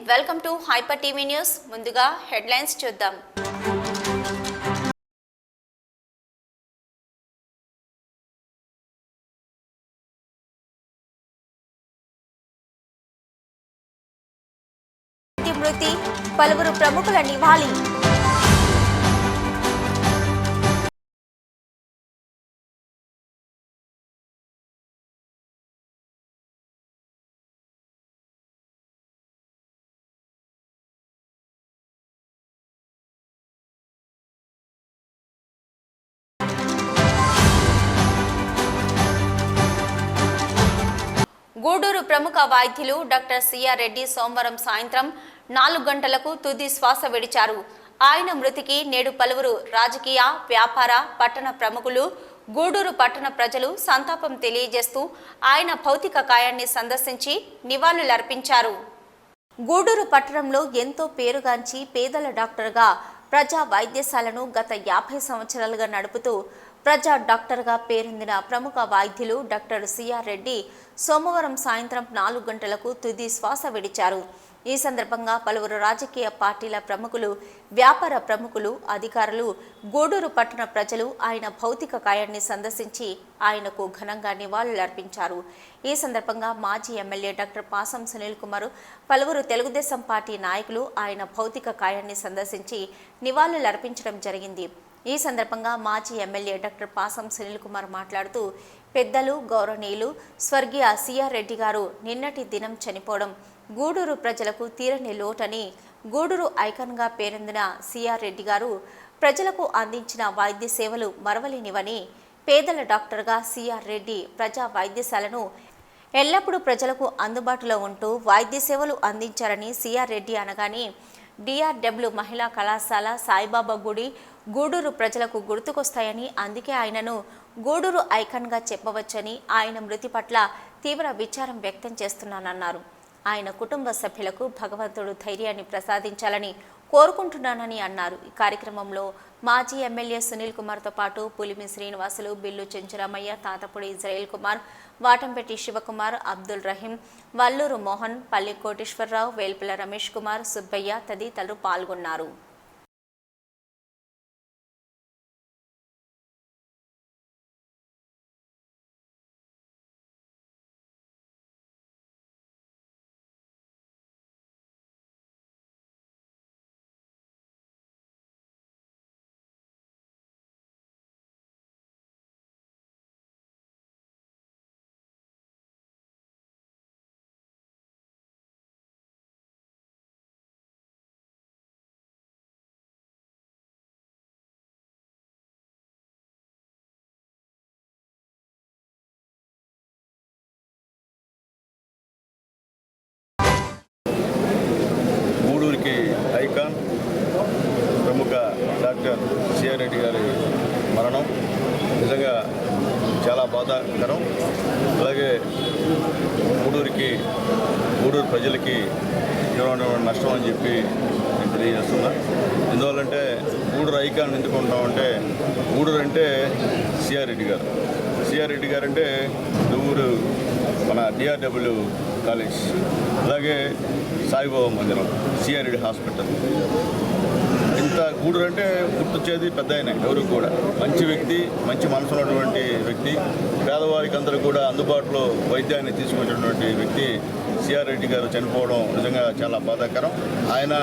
Welcome to hyper TV news. ముందుగా headlines చూద్దాం. మృతి, పలువురు ప్రముఖుల నివాళి. గూడూరు ప్రముఖ వైద్యులు డాక్టర్ సిఆర్ రెడ్డి సోమవారం సాయంత్రం 4 గంటలకు తుది శ్వాస విడిచారు. ఆయన మృతికి నేడు పలువురు రాజకీయ, వ్యాపార, పట్టణ ప్రముఖులు, గూడూరు పట్టణ ప్రజలు సంతాపం తెలియజేస్తూ ఆయన భౌతిక కాయాన్ని సందర్శించి నివాళులర్పించారు. గూడూరు పట్టణంలో ఎంతో పేరుగాంచి పేదల డాక్టర్గా ప్రజా వైద్యశాలను గత 50 సంవత్సరాలుగా నడుపుతూ ప్రజా డాక్టర్గా పేరొందిన ప్రముఖ వైద్యులు డాక్టర్ సిఆర్ రెడ్డి సోమవారం సాయంత్రం 4 గంటలకు తుది శ్వాస విడిచారు. ఈ సందర్భంగా పలువురు రాజకీయ పార్టీల ప్రముఖులు, వ్యాపార ప్రముఖులు, అధికారులు, గూడూరు పట్టణ ప్రజలు ఆయన భౌతిక కాయాన్ని సందర్శించి ఆయనకు ఘనంగా నివాళులర్పించారు. ఈ సందర్భంగా మాజీ ఎమ్మెల్యే డాక్టర్ పాసం సునీల్ కుమార్, పలువురు తెలుగుదేశం పార్టీ నాయకులు ఆయన భౌతిక కాయాన్ని సందర్శించి నివాళులర్పించడం జరిగింది. ఈ సందర్భంగా మాజీ ఎమ్మెల్యే డాక్టర్ పాసం సునీల్ కుమార్ మాట్లాడుతూ, పెద్దలు, గౌరవనీయులు స్వర్గీయ సిఆర్ రెడ్డి గారు నిన్నటి దినం చనిపోవడం గూడూరు ప్రజలకు తీరని లోటని, గూడూరు ఐకాన్గా పేరొందిన సిఆర్ రెడ్డి గారు ప్రజలకు అందించిన వైద్య సేవలు మరవలేనివని, పేదల డాక్టర్గా సిఆర్ రెడ్డి ప్రజా వైద్యశాలను ఎల్లప్పుడూ ప్రజలకు అందుబాటులో ఉంటూ వైద్య సేవలు అందించారని, సిఆర్ రెడ్డి అనగానే డిఆర్డబ్ల్యూ మహిళా కళాశాల, సాయిబాబా గుడి గూడూరు ప్రజలకు గుర్తుకొస్తాయని, అందుకే ఆయనను గూడూరు ఐకాన్గా చెప్పవచ్చని, ఆయన మృతి పట్ల తీవ్ర విచారం వ్యక్తం చేస్తున్నానన్నారు. ఆయన కుటుంబ సభ్యులకు భగవంతుడు ధైర్యాన్ని ప్రసాదించాలని కోరుకుంటున్నానని అన్నారు. ఈ కార్యక్రమంలో మాజీ ఎమ్మెల్యే సునీల్ కుమార్తో పాటు పులిమి శ్రీనివాసులు, బిల్లు చెంచురామయ్య, తాతపూడి ఇజ్రాయిల్ కుమార్, వాటంపెట్టి శివకుమార్, అబ్దుల్ రహీం, వల్లూరు మోహన్, పల్లి కోటేశ్వరరావు, వేల్పుల రమేష్ కుమార్, సుబ్బయ్య తదితరులు పాల్గొన్నారు. ఐకాన్ ప్రముఖ డాక్టర్ సిఆర్ రెడ్డి గారి మరణం నిజంగా చాలా బాధాకరం. అలాగే గూడూరు ప్రజలకి నష్టం అని చెప్పి నేను తెలియజేస్తున్నా. ఎందువల్లంటే గూడూరు ఐకాన్ ఎందుకు ఉంటామంటే, గూడూరు అంటే సిఆర్ రెడ్డి గారు. సిఆర్ రెడ్డి గారు అంటే ఊరు మన డిఆర్డబ్ల్యూ కాలేజ్, అలాగే సాయిబాబా మందిరం, సిఆర్ రెడ్డి హాస్పిటల్. ఇంత గూడూరు అంటే గుర్తొచ్చేది పెద్ద ఆయన, ఎవరికి కూడా మంచి వ్యక్తి, మంచి మనసు ఉన్నటువంటి వ్యక్తి, పేదవారికి అందరూ కూడా అందుబాటులో వైద్యాన్ని తీసుకునేటటువంటి వ్యక్తి సిఆర్ రెడ్డి గారు చనిపోవడం నిజంగా చాలా బాధాకరం. ఆయన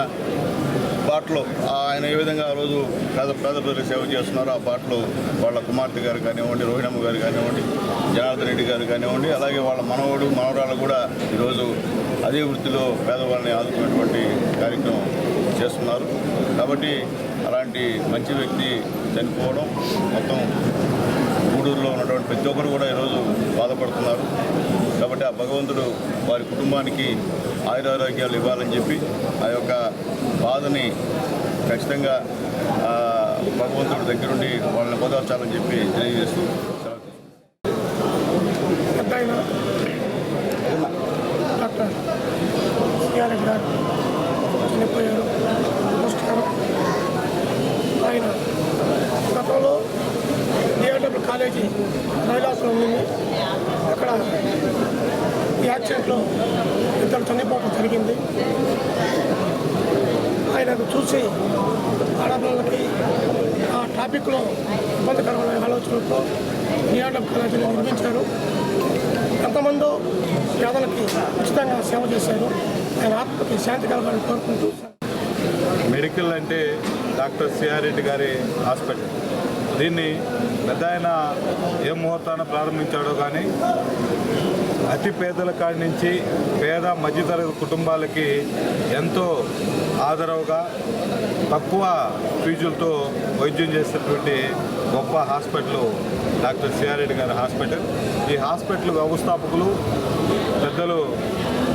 బాటలో ఆయన ఏ విధంగా ఆ రోజు పేద ప్రజలకు సేవ చేస్తున్నారో ఆ బాటలో వాళ్ళ కుమార్తె గారు కానివ్వండి, రోహిణమ్మ గారు కానివ్వండి, జనార్దన్ రెడ్డి గారు కానివ్వండి, అలాగే వాళ్ళ మనవరాలు కూడా ఈరోజు అదే వృత్తిలో పేదవాళ్ళని ఆదుకునేటువంటి కార్యక్రమం చేస్తున్నారు. కాబట్టి అలాంటి మంచి వ్యక్తి చనిపోవడం మొత్తం గూడూరులో ఉన్నటువంటి ప్రతి ఒక్కరు కూడా ఈరోజు బాధపడుతున్నారు. కాబట్టి ఆ భగవంతుడు వారి కుటుంబానికి ఆయురారోగ్యాలు ఇవ్వాలని చెప్పి ఆ యొక్క బాధని ఖచ్చితంగా భగవంతుడి దగ్గరుండి వాళ్ళని ఓదార్చాలని చెప్పి తెలియజేస్తూ డాక్టర్ సిఆర్ రెడ్డి గారు చనిపోయారు. ఆయన గతంలో డిఆర్డబ్ల్యూ కాలేజీ మహిళాశ్రమం ఉంది. అక్కడ ఈ యాక్సిడెంట్లో ఇద్దరు చనిపోవడం జరిగింది. ఆయనకు చూసి ఆడపిల్లలకి ఆ ట్రాఫిక్లో ఇబ్బందికరమైన ఆలోచనలతో డిఆర్ఎం కాలేజీని నిర్మించారు. ఎంతమందో పేదలకి ఉచితంగా సేవ చేశారు. ఆయన ఆత్మకి శాంతి కలగాలని కోరుకుంటూ. మెడికల్ అంటే డాక్టర్ సిఆర్ రెడ్డి గారి హాస్పిటల్. దీన్ని పెద్ద ఆయన ఏ ముహూర్తాన ప్రారంభించాడో కానీ అతి పేదల కాడి నుంచి పేద మధ్యతరగతి కుటుంబాలకి ఎంతో ఆదరవుగా తక్కువ ఫీజులతో వైద్యం చేసేటువంటి గొప్ప హాస్పిటల్ డాక్టర్ సిఆర్ రెడ్డి గారి హాస్పిటల్. ఈ హాస్పిటల్ వ్యవస్థాపకులు పెద్దలు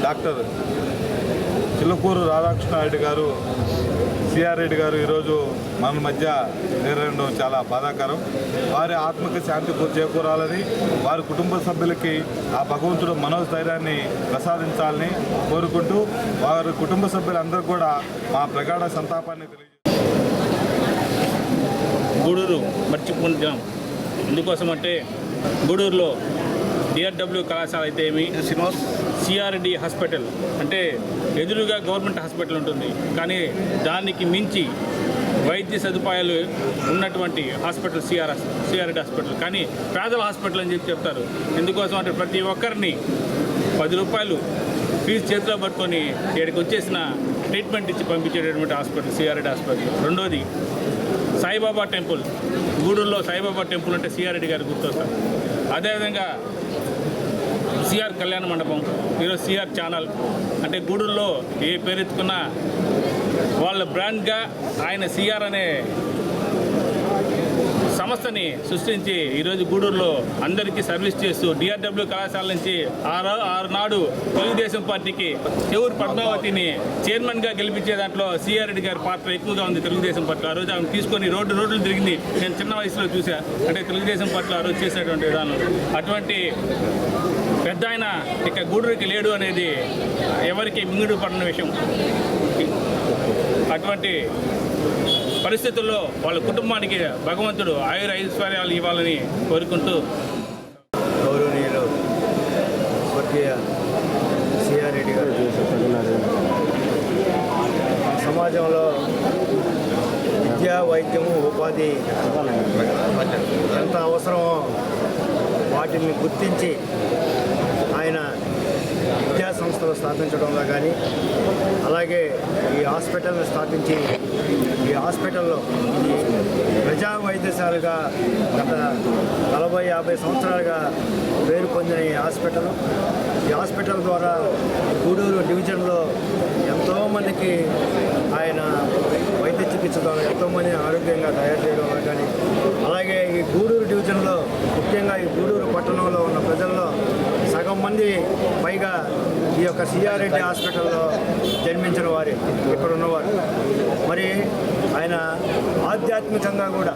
డాక్టర్ చిల్లకూరు రాధాకృష్ణారెడ్డి గారు, సిఆర్ రెడ్డి గారు ఈరోజు మన మధ్య చేరడం చాలా బాధాకరం. వారి ఆత్మకి శాంతి చేకూరాలని, వారి కుటుంబ సభ్యులకి ఆ భగవంతుడు మనోధైర్యాన్ని ప్రసాదించాలని కోరుకుంటూ వారి కుటుంబ సభ్యులందరూ కూడా మా ప్రగాఢ సంతాపాన్ని తెలియజేస్తారు. గూడూరు మర్చిపోతున్నాం. ఎందుకోసమంటే గూడూరులో డిఆర్డబ్ల్యూ కళాశాల అయితే ఏమి, సిఆర్డి హాస్పిటల్ అంటే ఎదురుగా గవర్నమెంట్ హాస్పిటల్ ఉంటుంది, కానీ మించి వైద్య సదుపాయాలు ఉన్నటువంటి హాస్పిటల్ సిఆర్డి హాస్పిటల్. కానీ పేదల హాస్పిటల్ అని చెప్తారు. ఎందుకోసం అంటే ప్రతి ఒక్కరిని 10 రూపాయలు ఫీజు చేతిలో పట్టుకొని ఇక్కడికి వచ్చేసిన ట్రీట్మెంట్ ఇచ్చి పంపించేటటువంటి హాస్పిటల్ సిఆర్డి హాస్పిటల్. రెండోది సాయిబాబా టెంపుల్. గూడూరులో సాయిబాబా టెంపుల్ అంటే సిఆర్డి గారు గుర్తొస్తారు. అదేవిధంగా సిఆర్ కళ్యాణ మండపం, ఈరోజు సిఆర్ ఛానల్. అంటే గూడూరులో ఏ పేరెత్తుకున్నా వాళ్ళ బ్రాండ్గా ఆయన సిఆర్ అనే సంస్థని సృష్టించి ఈరోజు గూడూరులో అందరికీ సర్వీస్ చేస్తూ డిఆర్డబ్ల్యూ కళాశాల నుంచి ఆరునాడు తెలుగుదేశం పార్టీకి చెవురు పద్మావతిని చైర్మన్గా గెలిపించే దాంట్లో సిఆర్ రెడ్డి గారి పాత్ర ఎక్కువగా ఉంది. తెలుగుదేశం పార్టీ ఆ రోజు ఆమె తీసుకొని రోడ్లు తిరిగింది. నేను చిన్న వయసులో చూసా. అంటే తెలుగుదేశం పార్టీలో ఆ రోజు చేసినటువంటి విధానం. అటువంటి పెద్ద ఆయన ఇక గూడూరుకి లేడు అనేది ఎవరికి మింగుడు పడిన విషయం. అటువంటి పరిస్థితుల్లో వాళ్ళ కుటుంబానికి భగవంతుడు ఐశ్వర్యాలు ఇవ్వాలని కోరుకుంటూ గౌరవనీయులు స్వర్గీయ సిఆర్ రెడ్డి గారు సమాజంలో విద్యా, వైద్యము, ఉపాధి ఎంత అవసరమో వాటిని గుర్తించి ఆయన విద్యా సంస్థలు స్థాపించడంలో కానీ, అలాగే ఈ హాస్పిటల్ని స్థాపించి ఈ హాస్పిటల్లో ప్రజా వైద్యశాలగా గత 40-50 సంవత్సరాలుగా పేరు పొందిన ఈ హాస్పిటల్ ద్వారా గూడూరు డివిజన్లో ఎంతోమందికి ఆయన వైద్య చికిత్స ద్వారా ఎంతోమంది ఆరోగ్యంగా తయారు చేయడంలో కానీ, అలాగే ఈ గూడూరు డివిజన్లో ముఖ్యంగా ఈ గూడూరు పట్టణంలో ఉన్న ప్రజల్లో సగం మంది పైగా ఈ యొక్క సిఆర్ రెడ్డి హాస్పిటల్లో జన్మించిన వారే ఇక్కడ ఉన్నవారు. మరి ఆయన ఆధ్యాత్మికంగా కూడా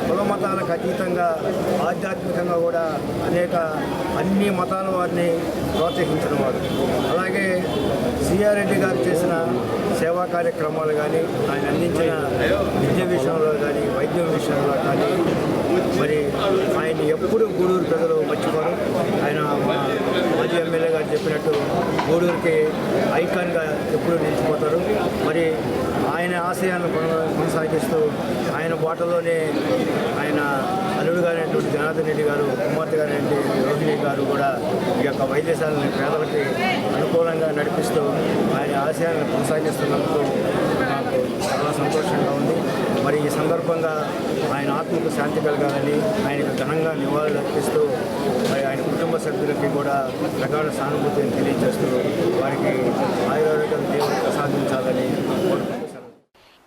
కుల మతాలకు అతీతంగా ఆధ్యాత్మికంగా కూడా అన్ని మతాల వారిని ప్రోత్సహించిన వారు. అలాగే సిఆర్ రెడ్డి గారు చేసిన సేవా కార్యక్రమాలు కానీ, ఆయన అందించిన విద్య విషయంలో కానీ, వైద్యం విషయంలో కానీ, మరి ఆయన ఎప్పుడు గూడూరు ప్రజలు మర్చిపోరు. ఆయన మాజీ ఎమ్మెల్యే గారు చెప్పినట్టు గూడూరుకి ఐకాన్గా ఎప్పుడు నిలిచిపోతారు. మరి ఆయన ఆశయాలను కొనసాగిస్తూ ఆయన బాటలోనే ఆయన అల్లుడు గారైనటువంటి జనార్దన్ రెడ్డి గారు, కుమార్తె గారైనటువంటి రోహిణి గారు కూడా ఈ యొక్క వైద్యశాలని పేదలకి అనుకూలంగా నడిపిస్తూ ఆయన ఆశయాలను కొనసాగిస్తున్నందుకు నాకు చాలా సంతోషంగా ఉంది. మరి ఈ సందర్భంగా ఆయన ఆత్మకు శాంతి కలగాలని ఆయనకు ఘనంగా నివాళులు అర్పిస్తూ మరి ఆయన కుటుంబ సభ్యులకి కూడా ప్రగాఢ సానుభూతిని తెలియజేస్తూ వారికి ఆయుర్వేద దేవుడు ప్రసాదించాలని కోరుకుంటున్నాను.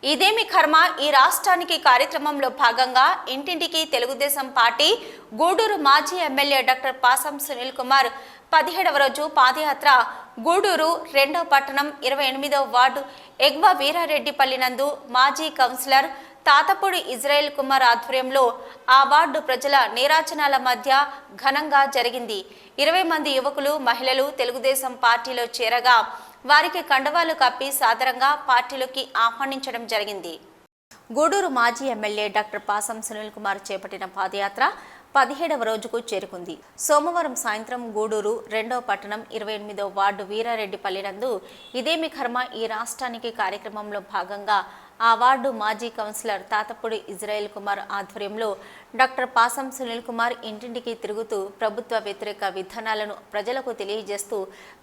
ఇదేమి కర్మ ఈ రాష్ట్రానికి కార్యక్రమంలో భాగంగా ఇంటింటికి తెలుగుదేశం పార్టీ గూడూరు మాజీ ఎమ్మెల్యే డాక్టర్ పాసం సునీల్ కుమార్ 17వ రోజు పాదయాత్ర గూడూరు 2వ పట్టణం 28వ వార్డు ఎగ్వా వీరారెడ్డిపల్లి నందు మాజీ కౌన్సిలర్ తాతపూడి ఇజ్రాయెల్ కుమార్ ఆధ్వర్యంలో ఆ వార్డు ప్రజల నీరాజనాల మధ్య ఘనంగా జరిగింది. 20 మంది యువకులు, మహిళలు తెలుగుదేశం పార్టీలో చేరగా వారికి కండువాలు కప్పి సాదరంగా పార్టీలోకి ఆహ్వానించడం జరిగింది. గూడూరు మాజీ ఎమ్మెల్యే డాక్టర్ పాసం సునీల్ కుమార్ చేపట్టిన పాదయాత్ర 17వ రోజుకు చేరుకుంది. సోమవారం సాయంత్రం గూడూరు 2వ పట్టణం 28వ వార్డు వీరారెడ్డిపల్లి నందు ఇదేమి కర్మ ఈ రాష్ట్రానికి కార్యక్రమంలో భాగంగా ఆ వార్డు మాజీ కౌన్సిలర్ తాతపూడి ఇజ్రాయెల్ కుమార్ ఆధ్వర్యంలో డాక్టర్ పాసం సునీల్ కుమార్ ఇంటింటికి తిరుగుతూ ప్రభుత్వ వ్యతిరేక విధానాలను ప్రజలకు తెలియజేస్తూ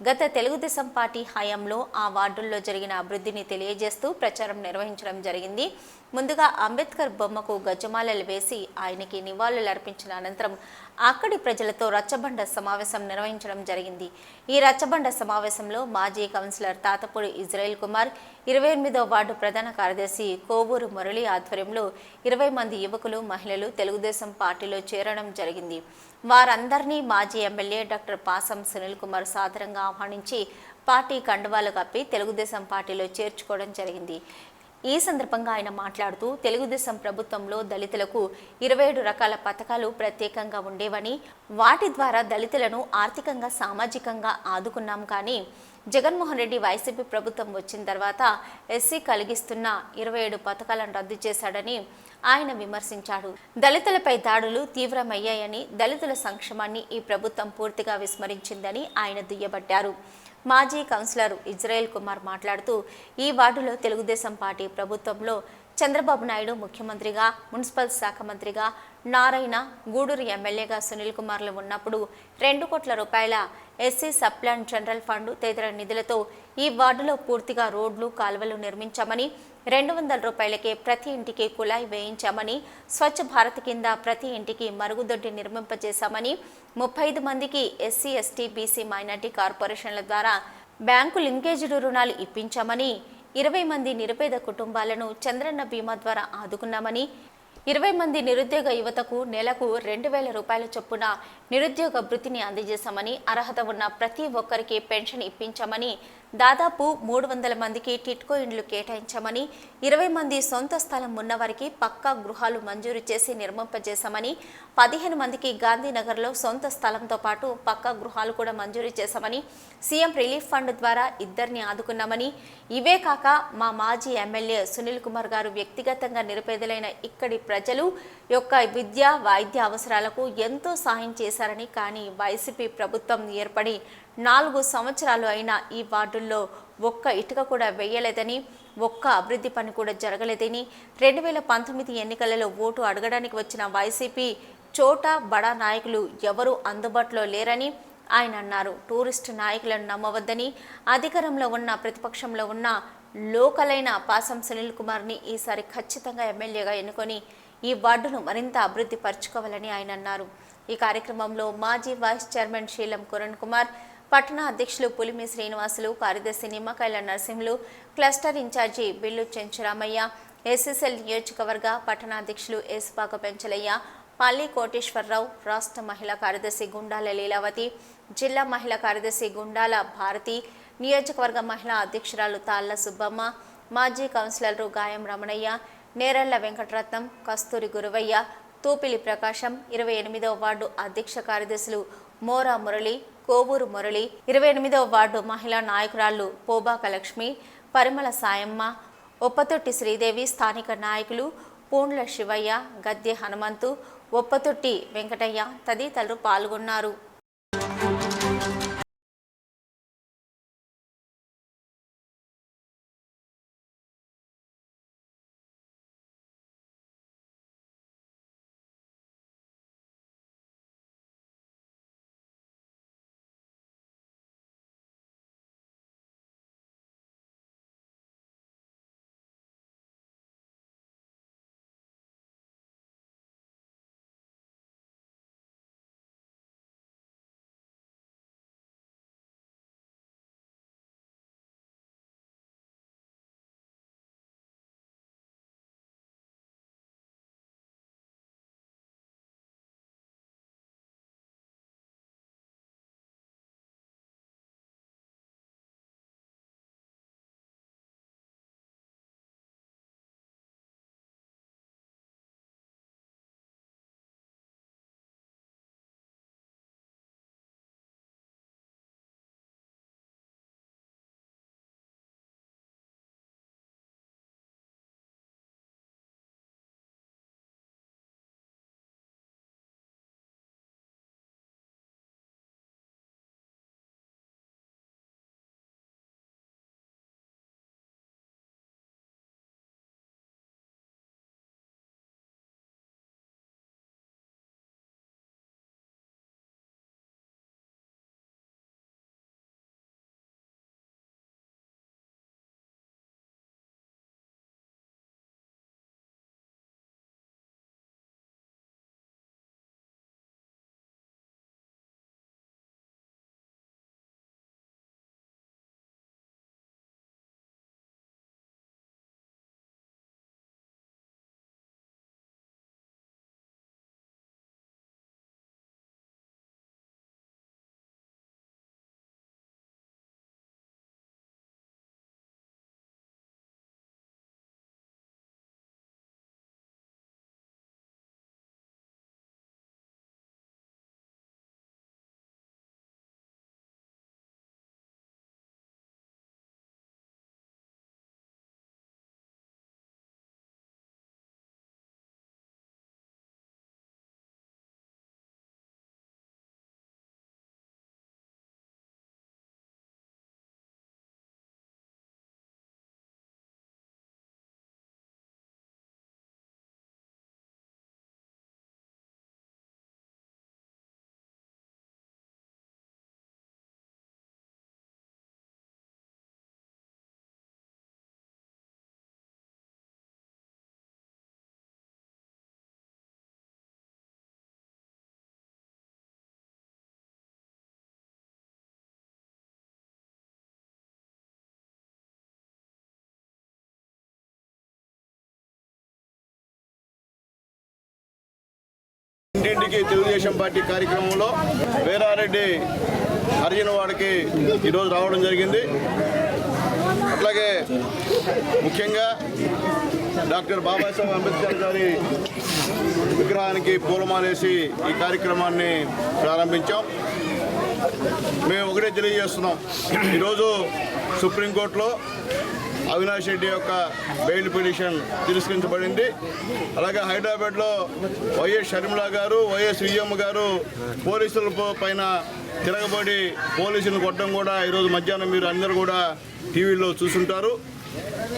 గత తెలుగుదేశం పార్టీ హయాంలో ఆ వార్డుల్లో జరిగిన అభివృద్ధిని తెలియజేస్తూ ప్రచారం నిర్వహించడం జరిగింది. ముందుగా అంబేద్కర్ బొమ్మకు గజమాలలు వేసి ఆయనకి నివాళులర్పించిన అనంతరం అక్కడి ప్రజలతో రచ్చబండ సమావేశం నిర్వహించడం జరిగింది. ఈ రచ్చబండ సమావేశంలో మాజీ కౌన్సిలర్ తాతపూడి ఇజ్రాయెల్ కుమార్, 28వ వార్డు ప్రధాన కార్యదర్శి కోవూరు మురళి ఆధ్వర్యంలో 20 మంది యువకులు, మహిళలు తెలుగుదేశం పార్టీలో చేరడం జరిగింది. వారందరినీ మాజీ ఎమ్మెల్యే డాక్టర్ పాసం సునీల్ కుమార్ సాదరంగా ఆహ్వానించి పార్టీ కండువాలు కప్పి తెలుగుదేశం పార్టీలో చేర్చుకోవడం జరిగింది. ఈ సందర్భంగా ఆయన మాట్లాడుతూ తెలుగుదేశం ప్రభుత్వంలో దళితులకు 27 రకాల పథకాలు ప్రత్యేకంగా ఉండేవని, వాటి ద్వారా దళితులను ఆర్థికంగా సామాజికంగా ఆదుకున్నాం. కానీ జగన్మోహన్ రెడ్డి వైసీపీ ప్రభుత్వం వచ్చిన తర్వాత ఎస్సీ కలిగిస్తున్న 27 పథకాలను రద్దు చేశాడని ఆయన విమర్శించాడు. దళితులపై దాడులు తీవ్రమయ్యాయని, దళితుల సంక్షేమాన్ని ఈ ప్రభుత్వం పూర్తిగా విస్మరించిందని ఆయన దుయ్యబట్టారు. మాజీ కౌన్సిలర్ ఇజ్రాయెల్ కుమార్ మాట్లాడుతూ ఈ వార్డులో తెలుగుదేశం పార్టీ ప్రభుత్వంలో చంద్రబాబు నాయుడు ముఖ్యమంత్రిగా, మున్సిపల్ శాఖ మంత్రిగా నారాయణ, గూడూరు ఎమ్మెల్యేగా సునీల్ కుమార్లు ఉన్నప్పుడు 2 కోట్ల రూపాయల ఎస్సీ సబ్ప్లాన్ జనరల్ ఫండ్ తదితర నిధులతో ఈ వార్డులో పూర్తిగా రోడ్లు, కాలువలు నిర్మించామని, 200 రూపాయలకే ప్రతి ఇంటికి కుళాయి వేయించామని, స్వచ్ఛ భారత్ కింద ప్రతి ఇంటికి మరుగుదొడ్డి నిర్మింపజేశామని, 35 మందికి ఎస్సీ, ఎస్టీ, బీసీ, మైనార్టీ కార్పొరేషన్ల ద్వారా బ్యాంకు లింకేజ్డ్ రుణాలు ఇప్పించామని, 20 మంది నిరుపేద కుటుంబాలను చంద్రన్న బీమా ద్వారా ఆదుకున్నామని, 20 మంది నిరుద్యోగ యువతకు నెలకు 2,000 రూపాయల చొప్పున నిరుద్యోగ భృతిని అందజేశామని, అర్హత ఉన్న ప్రతి ఒక్కరికి పెన్షన్ ఇప్పించామని, దాదాపు 300 మందికి టిట్కో ఇండ్లు కేటాయించామని, 20 మంది సొంత స్థలం ఉన్నవారికి పక్కా గృహాలు మంజూరు చేసి నిర్మింపజేశామని, 15 మందికి గాంధీనగర్లో సొంత స్థలంతో పాటు పక్కా గృహాలు కూడా మంజూరు చేశామని, సీఎం రిలీఫ్ ఫండ్ ద్వారా 2 ఆదుకున్నామని, ఇవే కాక మా మాజీ ఎమ్మెల్యే సునీల్ కుమార్ గారు వ్యక్తిగతంగా నిరుపేదలైన ఇక్కడి ప్రజలు యొక్క విద్య, వైద్య అవసరాలకు ఎంతో సహాయం చేశారని, కానీ వైసీపీ ప్రభుత్వం ఏర్పడి 4 సంవత్సరాలు అయినా ఈ వార్డుల్లో ఒక్క ఇటుక కూడా వేయలేదని, ఒక్క అభివృద్ధి పని కూడా జరగలేదని, 2019 ఎన్నికలలో ఓటు అడగడానికి వచ్చిన వైసీపీ చోటా బడా నాయకులు ఎవరూ అందుబాటులో లేరని ఆయన అన్నారు. టూరిస్టు నాయకులను నమ్మవద్దని, అధికారంలో ఉన్న ప్రతిపక్షంలో ఉన్న లోకలైన పాసం సునీల్ కుమార్ని ఈసారి ఖచ్చితంగా ఎమ్మెల్యేగా ఎన్నుకొని ఈ వార్డును మరింత అభివృద్ధి పరచుకోవాలని ఆయన అన్నారు. ఈ కార్యక్రమంలో మాజీ వైస్ చైర్మన్ శీలం కురణ్ కుమార్, పట్టణ అధ్యక్షులు పులిమి శ్రీనివాసులు, కార్యదర్శి Nimmakayala Narasimhulu, cluster incharge Billu Chenchuramayya, SSL నియోజకవర్గ పట్టణాధ్యక్షులు ఏసుపాక పెంచలయ్య, పల్లి కోటేశ్వరరావు, రాష్ట్ర మహిళా కార్యదర్శి గుండాల లీలావతి, జిల్లా మహిళా కార్యదర్శి గుండాల భారతి, నియోజకవర్గ మహిళా అధ్యక్షురాలు తాళ్ల సుబ్బమ్మ, మాజీ కౌన్సిలర్లు గాయం రమణయ్య, నేరళ్ల వెంకటరత్నం, కస్తూరి గురువయ్య, తూపిలి ప్రకాశం, 28వ వార్డు అధ్యక్ష కార్యదర్శులు మోరా మురళి, కోవూరు మురళి, 28వ వార్డు మహిళా నాయకురాళ్లు పోబాక లక్ష్మి, పరిమళ సాయమ్మ, ఒప్పతొట్టి శ్రీదేవి, స్థానిక నాయకులు పూండ్ల శివయ్య, గద్దె హనుమంతు, ఒప్పతొట్టి వెంకటయ్య తదితరులు పాల్గొన్నారు. ఇంటింటికి తెలుగుదేశం పార్టీ కార్యక్రమంలో వీరారెడ్డి హరిజనవాడకి ఈరోజు రావడం జరిగింది. అట్లాగే ముఖ్యంగా డాక్టర్ బాబాసాహెబ్ అంబేద్కర్ గారి విగ్రహానికి పూలమాలేసి ఈ కార్యక్రమాన్ని ప్రారంభించాం. మేము ఒకటే తెలియజేస్తున్నాం, ఈరోజు సుప్రీంకోర్టులో అవినాష్ రెడ్డి యొక్క బెయిల్ పిటిషన్ తిరస్కరించబడింది. అలాగే హైదరాబాద్లో వైఎస్ షర్మిల గారు, వైఎస్ విజయమ్మ గారు పోలీసుల పైన తిరగబడి పోలీసులను కొట్టడం కూడా ఈరోజు మధ్యాహ్నం మీరు అందరూ కూడా టీవీలో చూసుంటారు.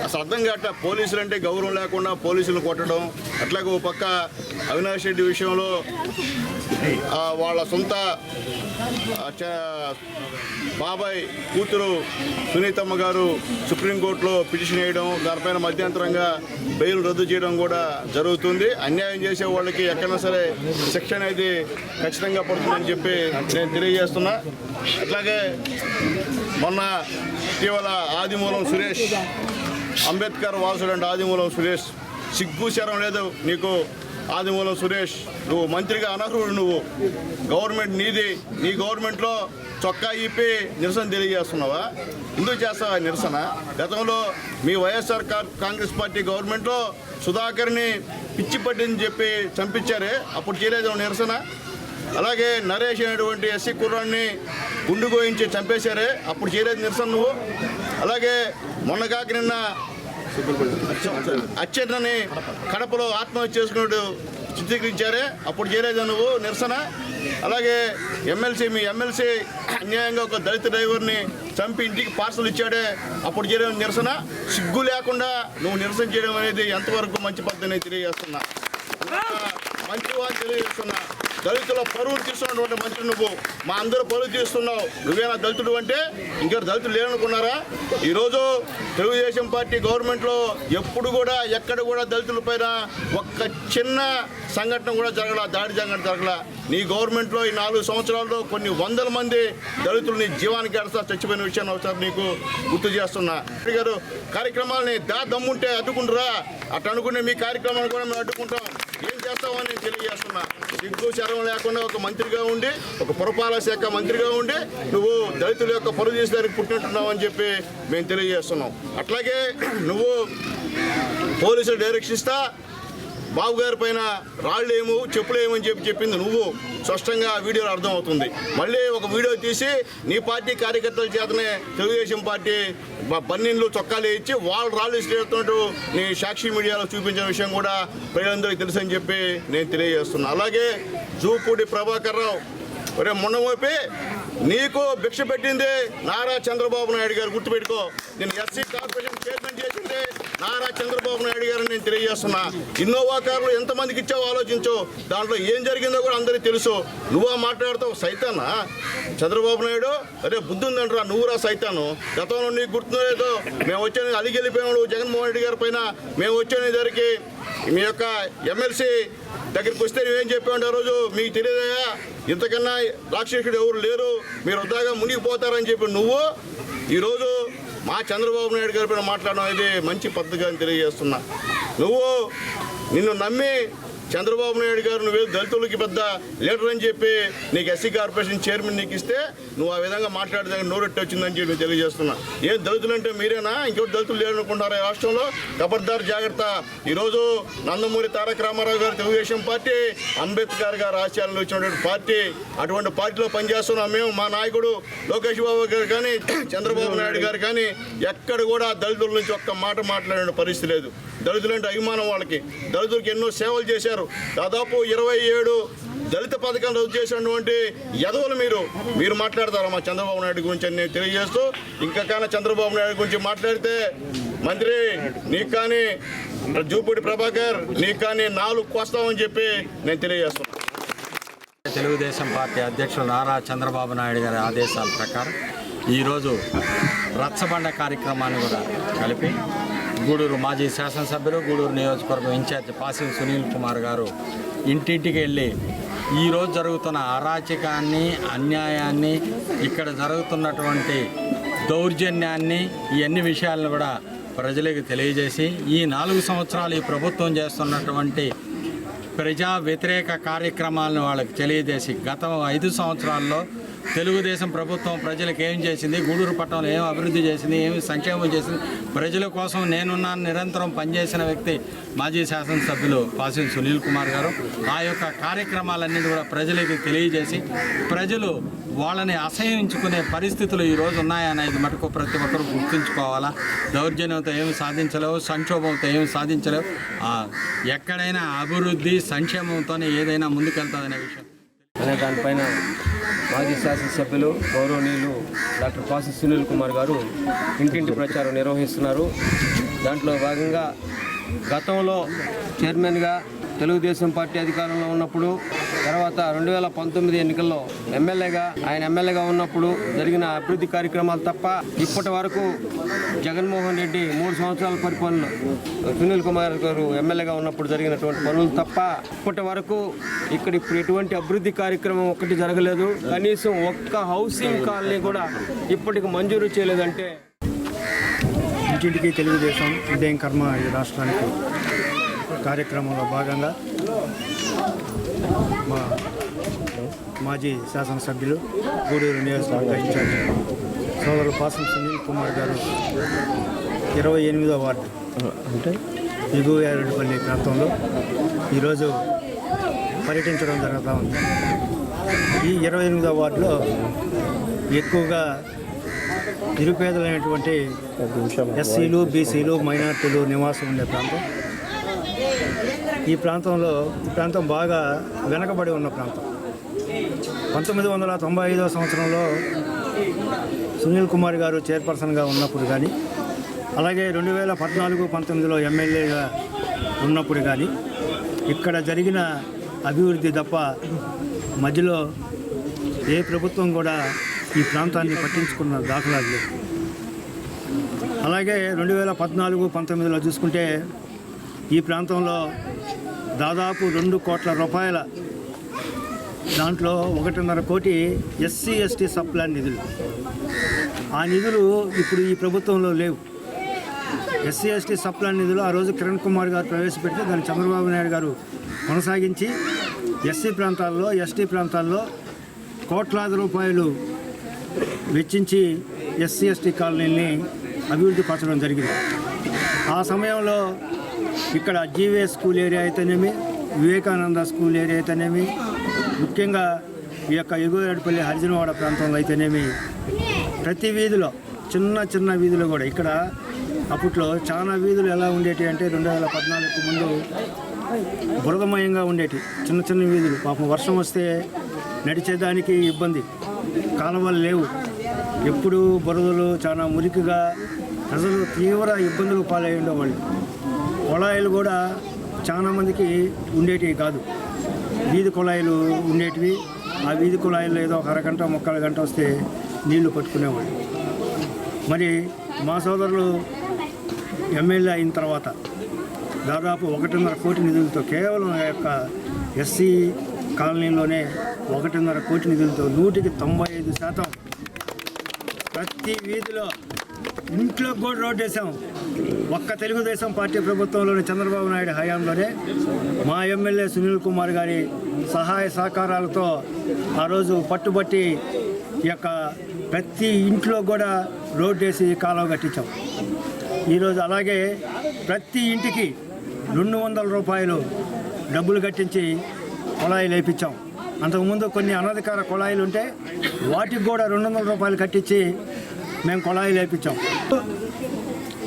అసలు అర్థం కావట్లే, పోలీసులు అంటే గౌరవం లేకుండా పోలీసులు కొట్టడం. అట్లాగే ఓ పక్క అవినాష్ రెడ్డి విషయంలో వాళ్ళ సొంత బాబాయ్ కూతురు సునీతమ్మ గారు సుప్రీంకోర్టులో పిటిషన్ వేయడం, దానిపైన మధ్యంతరంగా బెయిల్ రద్దు చేయడం కూడా జరుగుతుంది. అన్యాయం చేసే వాళ్ళకి ఎక్కడైనా సరే శిక్ష అనేది ఖచ్చితంగా పడుతుందని చెప్పి నేను తెలియజేస్తున్నా. అట్లాగే మొన్న ఇటీవల ఆదిమూలం సురేష్, అంబేద్కర్ వారసుడు అంటే ఆదిమూలం సురేష్, సిగ్గు శరం లేదు నీకు. ఆదిమూలం సురేష్, నువ్వు మంత్రిగా అనర్హుడు. నువ్వు గవర్నమెంట్ నీది, నీ గవర్నమెంట్లో చొక్కా ఇప్పి నిరసన తెలియజేస్తున్నావా? ఎందుకు చేస్తావా నిరసన? గతంలో మీ వైఎస్ఆర్ కాంగ్రెస్ పార్టీ గవర్నమెంట్లో సుధాకర్ని పిచ్చి పట్టిందని చెప్పి చంపించారే, అప్పుడు చేయలేదు నిరసన. అలాగే నరేష్ అనేటువంటి ఎస్సీ కుర్రాన్ని గుండు గోయించి చంపేశారే, అప్పుడు చేయలేదు నిరసన నువ్వు. అలాగే మొన్నగాక నిన్న అచ్చెన్నని కడపలో ఆత్మహత్య చేసుకున్నాడు చిత్రీకరించారే, అప్పుడు చేయలేదు నువ్వు నిరసన. అలాగే మీ ఎమ్మెల్సీ అన్యాయంగా ఒక దళిత డ్రైవర్ని చంపి ఇంటికి పార్సల్ ఇచ్చాడే, అప్పుడు చేయడం నిరసన. సిగ్గు లేకుండా నువ్వు నిరసన చేయడం అనేది ఎంతవరకు మంచి పద్ధతి తెలియజేస్తున్నా, మంచి వాళ్ళు తెలియజేస్తున్నా. దళితుల పరువులు తీస్తున్నటువంటి మంత్రి నువ్వు, మా అందరూ పరువు తీస్తున్నావు. నువ్వేనా దళితుడు అంటే? ఇంకా దళితులు లేరనుకున్నారా? ఈరోజు తెలుగుదేశం పార్టీ గవర్నమెంట్లో ఎప్పుడు కూడా ఎక్కడ కూడా దళితుల పైన ఒక్క చిన్న సంఘటన కూడా జరగల, దాడి సంఘటన జరగల. నీ గవర్నమెంట్లో ఈ 4 సంవత్సరాల్లో కొన్ని వందల మంది దళితులు నీ జీవానికి అడసా చచ్చిపోయిన విషయాన్ని ఒకసారి నీకు గుర్తు చేస్తున్నా. గారు కార్యక్రమాలని దమ్ముంటే అడ్డుకుంటురా, అటు అనుకునే మీ కార్యక్రమాన్ని కూడా మేము అడ్డుకుంటాం. ఏం చేస్తామని తెలియజేస్తున్నా. సిగ్గు శరం లేకుండా ఒక మంత్రిగా ఉండి, ఒక పురపాలక శాఖ మంత్రిగా ఉండి నువ్వు దళితుల యొక్క పరువు చేసేదానికి పుట్టినట్టున్నావు అని చెప్పి మేము తెలియజేస్తున్నాం. అట్లాగే నువ్వు పోలీసులు డైరెక్షన్ ఇస్తా బాబు గారి పైన రాళ్ళేమో చెప్పులేమని చెప్పింది నువ్వు స్పష్టంగా వీడియోలో అర్థమవుతుంది. మళ్ళీ ఒక వీడియో తీసి నీ పార్టీ కార్యకర్తల చేతనే తెలుగుదేశం పార్టీ బన్నీళ్ళు చొక్కాలు ఇచ్చి వాళ్ళు రాళ్ళు ఇస్తున్నట్టు నీ సాక్షి మీడియాలో చూపించిన విషయం కూడా ప్రజలందరికీ తెలుసని చెప్పి నేను తెలియజేస్తున్నాను. అలాగే జూపూడి ప్రభాకర్ రావు, ఒరే మొన్నమోపి నీకు భిక్ష పెట్టింది నారా చంద్రబాబు నాయుడు గారు, గుర్తుపెట్టుకో. నేను ఎస్సీ కార్పొరేషన్ చైర్మన్ చేసింది నారా చంద్రబాబు నాయుడు గారు నేను తెలియజేస్తున్నా. ఇన్నోవా కార్లు ఎంతమందికి ఇచ్చావో ఆలోచించు, దాంట్లో ఏం జరిగిందో కూడా అందరికీ తెలుసు. నువ్వా మాట్లాడతావు సైతానా చంద్రబాబు నాయుడు? అరే బుద్ధి ఉందంటరా, నువ్వురా సైతాను. గతంలో నీకు గుర్తులేదో, మేము వచ్చాను అలిగి వెళ్ళిపోయాడు జగన్మోహన్ రెడ్డి గారి పైన. మేము వచ్చాను దగ్గరికి మీ యొక్క ఎమ్మెల్సీ దగ్గరికి వస్తే నువ్వేం చెప్పావు ఆ రోజు? మీకు తెలియదయా ఇంతకన్నా రాక్షసుడు ఎవరు లేరు, మీరు వద్దాగా మునిగిపోతారని చెప్పి నువ్వు ఈరోజు మా చంద్రబాబు నాయుడు గారి పైన మాట్లాడడం అనేది మంచి పద్ధతిగా తెలియజేస్తున్నా. నిన్ను నమ్మి చంద్రబాబు నాయుడు గారు నువ్వు దళితులకి పెద్ద లీడర్ అని చెప్పి నీకు ఎస్సీ కార్పొరేషన్ చైర్మన్ నీకు ఇస్తే నువ్వు ఆ విధంగా మాట్లాడేదాకా నోరెట్టి వచ్చిందని చెప్పి తెలియజేస్తున్నా. ఏం దళితులు అంటే మీరేనా? ఇంకొకటి దళితులు లేరనుకుంటారా రాష్ట్రంలో? ఖబర్దార్ జాగ్రత్త. ఈరోజు నందమూరి తారక రామారావు గారు తెలుగుదేశం పార్టీ, అంబేద్కర్ గారు ఆశయాలను వచ్చినటువంటి పార్టీ. అటువంటి పార్టీలో పనిచేస్తున్నాం మేము. మా నాయకుడు లోకేష్ బాబు గారు కానీ చంద్రబాబు నాయుడు గారు కానీ ఎక్కడ కూడా దళితుల నుంచి ఒక్క మాట మాట్లాడే పరిస్థితి లేదు. దళితులంటే అభిమానం వాళ్ళకి. దళితులకి ఎన్నో సేవలు చేశారు. దాదాపు 27 దళిత పథకాలు రద్దు చేసినటువంటి యదవులు మీరు మాట్లాడతారా మా చంద్రబాబు నాయుడు గురించి అని నేను తెలియజేస్తూ, ఇంకా కానీ చంద్రబాబు నాయుడు గురించి మాట్లాడితే మంత్రి నీకు కానీ జూపూడి ప్రభాకర్ నీకు కానీ 4 కోస్తామని చెప్పి నేను తెలియజేస్తున్నాను. తెలుగుదేశం పార్టీ అధ్యక్షులు నారా చంద్రబాబు నాయుడు గారి ఆదేశాల ప్రకారం ఈరోజు రచ్చబండ కార్యక్రమాన్ని కూడా కలిపి గూడూరు మాజీ శాసనసభ్యులు, గూడూరు నియోజకవర్గం ఇన్ఛార్జ్ పాసిల్ సునీల్ కుమార్ గారు ఇంటింటికి వెళ్ళి ఈరోజు జరుగుతున్న అరాచకాన్ని, అన్యాయాన్ని, ఇక్కడ జరుగుతున్నటువంటి దౌర్జన్యాన్ని, ఈ అన్ని విషయాలను కూడా ప్రజలకు తెలియజేసి ఈ 4 సంవత్సరాలు ఈ ప్రభుత్వం చేస్తున్నటువంటి ప్రజా వ్యతిరేక కార్యక్రమాలను వాళ్ళకి తెలియజేసి గత 5 సంవత్సరాల్లో తెలుగుదేశం ప్రభుత్వం ప్రజలకు ఏం చేసింది, గూడూరు పట్టణంలో ఏం అభివృద్ధి చేసింది, ఏమి సంక్షేమం చేసింది, ప్రజల కోసం నేనున్నాను నిరంతరం పనిచేసిన వ్యక్తి మాజీ శాసనసభ్యులు పాసిం సునీల్ కుమార్ గారు. ఆ యొక్క కార్యక్రమాలన్నింటి కూడా ప్రజలకి తెలియజేసి ప్రజలు వాళ్ళని అసహించుకునే పరిస్థితులు ఈరోజు ఉన్నాయనేది మటుకు ప్రతి ఒక్కరూ గుర్తుంచుకోవాలా. దౌర్జన్యంతో ఏమి సాధించలేవు, సంక్షోభంతో ఏమి సాధించలేవు. ఎక్కడైనా అభివృద్ధి సంక్షేమంతోనే ఏదైనా ముందుకెళ్తుందనే విషయం అనే దానిపైన మాజీ శాసనసభ్యులు గౌరవనీయులు డాక్టర్ పాసి సునీల్ కుమార్ గారు ఇంటింటి ప్రచారం నిర్వహిస్తున్నారు. దాంట్లో భాగంగా గతంలో చైర్మన్గా తెలుగుదేశం పార్టీ అధికారంలో ఉన్నప్పుడు, తర్వాత 2019 ఎన్నికల్లో ఆయన ఎమ్మెల్యేగా ఉన్నప్పుడు జరిగిన అభివృద్ధి కార్యక్రమాలు తప్ప ఇప్పటి వరకు జగన్మోహన్ రెడ్డి 3 సంవత్సరాల పరిపాలన సునీల్ కుమార్ గారు ఎమ్మెల్యేగా ఉన్నప్పుడు జరిగినటువంటి పనులు తప్ప ఇప్పటి వరకు ఇక్కడ ఇప్పుడు ఎటువంటి అభివృద్ధి కార్యక్రమం ఒక్కటి జరగలేదు. కనీసం ఒక్క హౌసింగ్ కాలనీ కూడా ఇప్పటికి మంజూరు చేయలేదంటే ఇంటింటికి తెలుగుదేశం ఇదేం కర్మ ఈ రాష్ట్రానికి కార్యక్రమంలో భాగంగా మా మాజీ శాసనసభ్యులు గూడూరు నియోజకవర్గ ఇన్ఛార్జ్ సోదరులు పాసం సునీల్ కుమార్ గారు 28వ వార్డు అంటే ఎగువ యారెడ్డిపల్లి ప్రాంతంలో ఈరోజు పర్యటించడం జరుగుతూ ఉంది. ఈ 28వ వార్డులో ఎక్కువగా నిరుపేదలైనటువంటి ఎస్సీలు, బీసీలు, మైనార్టీలు నివాసం ఉండే ప్రాంతం. ఈ ప్రాంతం బాగా వెనకబడి ఉన్న ప్రాంతం. 1995వ సంవత్సరంలో సునీల్ కుమార్ గారు చైర్పర్సన్గా ఉన్నప్పుడు కానీ, అలాగే 2014-19లో ఎమ్మెల్యేగా ఉన్నప్పుడు కానీ ఇక్కడ జరిగిన అభివృద్ధి తప్ప మధ్యలో ఏ ప్రభుత్వం కూడా ఈ ప్రాంతాన్ని పట్టించుకున్న దాఖలాలు లేవు. అలాగే 2014-19లో చూసుకుంటే ఈ ప్రాంతంలో దాదాపు 2 కోట్ల రూపాయల దాంట్లో 1.5 కోటి ఎస్సీ ఎస్టీ సప్లాన్ నిధులు. ఆ నిధులు ఇప్పుడు ఈ ప్రభుత్వంలో లేవు. ఎస్సీ ఎస్టీ సప్లాన్ నిధులు ఆ రోజు కిరణ్ కుమార్ గారు ప్రవేశపెడితే దాన్ని చంద్రబాబు నాయుడు గారు కొనసాగించి ఎస్సీ ప్రాంతాల్లో, ఎస్టీ ప్రాంతాల్లో కోట్లాది రూపాయలు వెచ్చించి ఎస్సీ ఎస్టీ కాలనీని అభివృద్ధి పరచడం జరిగింది. ఆ సమయంలో ఇక్కడ జీవీఎస్ స్కూల్ ఏరియా అయితేనేమి, వివేకానంద స్కూల్ ఏరియా అయితేనేమి, ముఖ్యంగా ఈ యొక్క ఎగువేడుపల్లి హరిజనవాడ ప్రాంతంలో అయితేనేమి ప్రతి వీధిలో చిన్న వీధులు కూడా ఇక్కడ అప్పట్లో చాలా వీధులు ఎలా ఉండేటి అంటే 2014కు ముందు బురదమయంగా ఉండేటి చిన్న వీధులు. పాపం వర్షం వస్తే నడిచేదానికి ఇబ్బంది, కాలువలు లేవు, ఎప్పుడు బురదలు, చాలా మురికిగా ప్రజలు తీవ్ర ఇబ్బందులు పాలై ఉండేవాళ్ళు. కుళాయిలు కూడా చాలామందికి ఉండేటివి కాదు, వీధి కుళాయిలు ఉండేటివి. ఆ వీధి కుళాయిలు ఏదో ఒక అరగంట 3/4 గంట వస్తే నీళ్లు పట్టుకునేవాళ్ళు. మరి మా సోదరులు ఎమ్మెల్యే అయిన తర్వాత దాదాపు 1.5 కోటి నిధులతో కేవలం ఆ యొక్క ఎస్సీ కాలనీలోనే 1.5 కోటి నిధులతో 195% ప్రతి వీధిలో ఇంట్లో కూడా రోడ్డు వేసాం. ఒక్క తెలుగుదేశం పార్టీ ప్రభుత్వంలోని చంద్రబాబు నాయుడు హయాంలోనే మా ఎమ్మెల్యే సునీల్ కుమార్ గారి సహాయ సహకారాలతో ఆ రోజు పట్టుబట్టి ఈ యొక్క ప్రతి ఇంట్లో కూడా రోడ్డు వేసి కాలువ కట్టించాం. ఈరోజు అలాగే ప్రతి ఇంటికి 200 రూపాయలు డబ్బులు కట్టించి కుళాయిలు వేయించాం. అంతకుముందు కొన్ని అనధికార కుళాయిలు ఉంటే వాటికి కూడా 200 రూపాయలు కట్టించి మేము కుళాయిలు వేయించాం.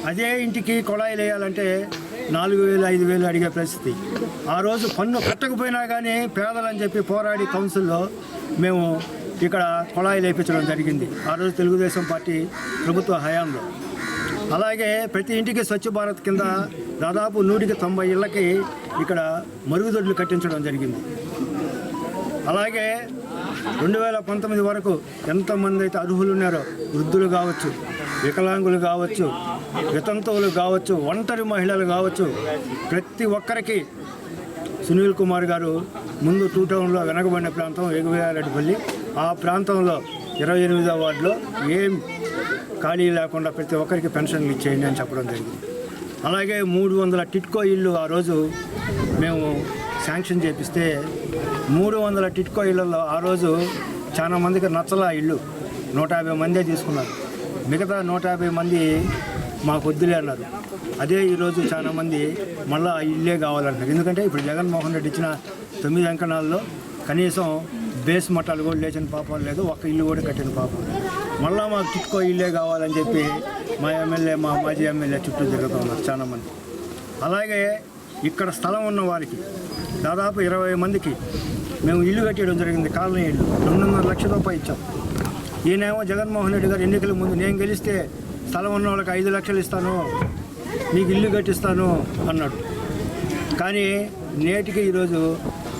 అదే ఇంటికి కుళాయిలు వేయాలంటే 4,000, 5,000 అడిగే పరిస్థితి. ఆ రోజు పన్ను కట్టకపోయినా కానీ పేదలని చెప్పి పోరాడి కౌన్సిల్లో మేము ఇక్కడ కుళాయిలు వేయించడం జరిగింది ఆ రోజు తెలుగుదేశం పార్టీ ప్రభుత్వ హయాంలో. అలాగే ప్రతి ఇంటికి స్వచ్ఛ భారత్ కింద దాదాపు 190 ఇళ్ళకి ఇక్కడ మరుగుదొడ్లు కట్టించడం జరిగింది. అలాగే 2019 వరకు ఎంతమంది అయితే అర్హులు ఉన్నారో, వృద్ధులు కావచ్చు, వికలాంగులు కావచ్చు, వితంతువులు కావచ్చు, ఒంటరి మహిళలు కావచ్చు, ప్రతి ఒక్కరికి సునీల్ కుమార్ గారు ముందు 2 టౌన్లో వెనకబడిన ప్రాంతం ఎగువేరెడ్డిపల్లి, ఆ ప్రాంతంలో 28వ వార్డులో ఏం ఖాళీ లేకుండా ప్రతి ఒక్కరికి పెన్షన్లు ఇచ్చేయండి అని చెప్పడం జరిగింది. అలాగే 300 టిట్కో ఇళ్ళు ఆ రోజు మేము శాంక్షన్ చేపిస్తే 300 టిట్కో ఇళ్లలో ఆ రోజు చాలా మందికి నచ్చల ఇల్లు 150 మందే తీసుకున్నారు. మిగతా 150 మంది మాకు వద్దులే అన్నారు. అదే ఈరోజు చాలా మంది మళ్ళీ ఆ ఇల్లే కావాలంటున్నారు. ఎందుకంటే ఇప్పుడు జగన్మోహన్ రెడ్డి ఇచ్చిన 9 అంకణాల్లో కనీసం బేస్ మట్టాలు కూడా లేచిన పాపం లేదు, ఒక్క ఇల్లు కూడా కట్టిన పాపం. మళ్ళీ మాకు టిట్కో ఇల్లే కావాలని చెప్పి మా ఎమ్మెల్యే, మా మాజీ ఎమ్మెల్యే చుట్టూ తిరుగుతున్నారు చాలామంది. అలాగే ఇక్కడ స్థలం ఉన్న వారికి దాదాపు 20 మందికి మేము ఇల్లు కట్టేయడం జరిగింది. కాలనీ ఇల్లు 2.5 లక్షల రూపాయలు ఇచ్చాం. ఈయనేమో జగన్మోహన్ రెడ్డి గారు ఎన్నికల ముందు నేను గెలిస్తే స్థలం ఉన్న వాళ్ళకి 5 లక్షలు ఇస్తాను, నీకు ఇల్లు కట్టిస్తాను అన్నాడు. కానీ నేటికి ఈరోజు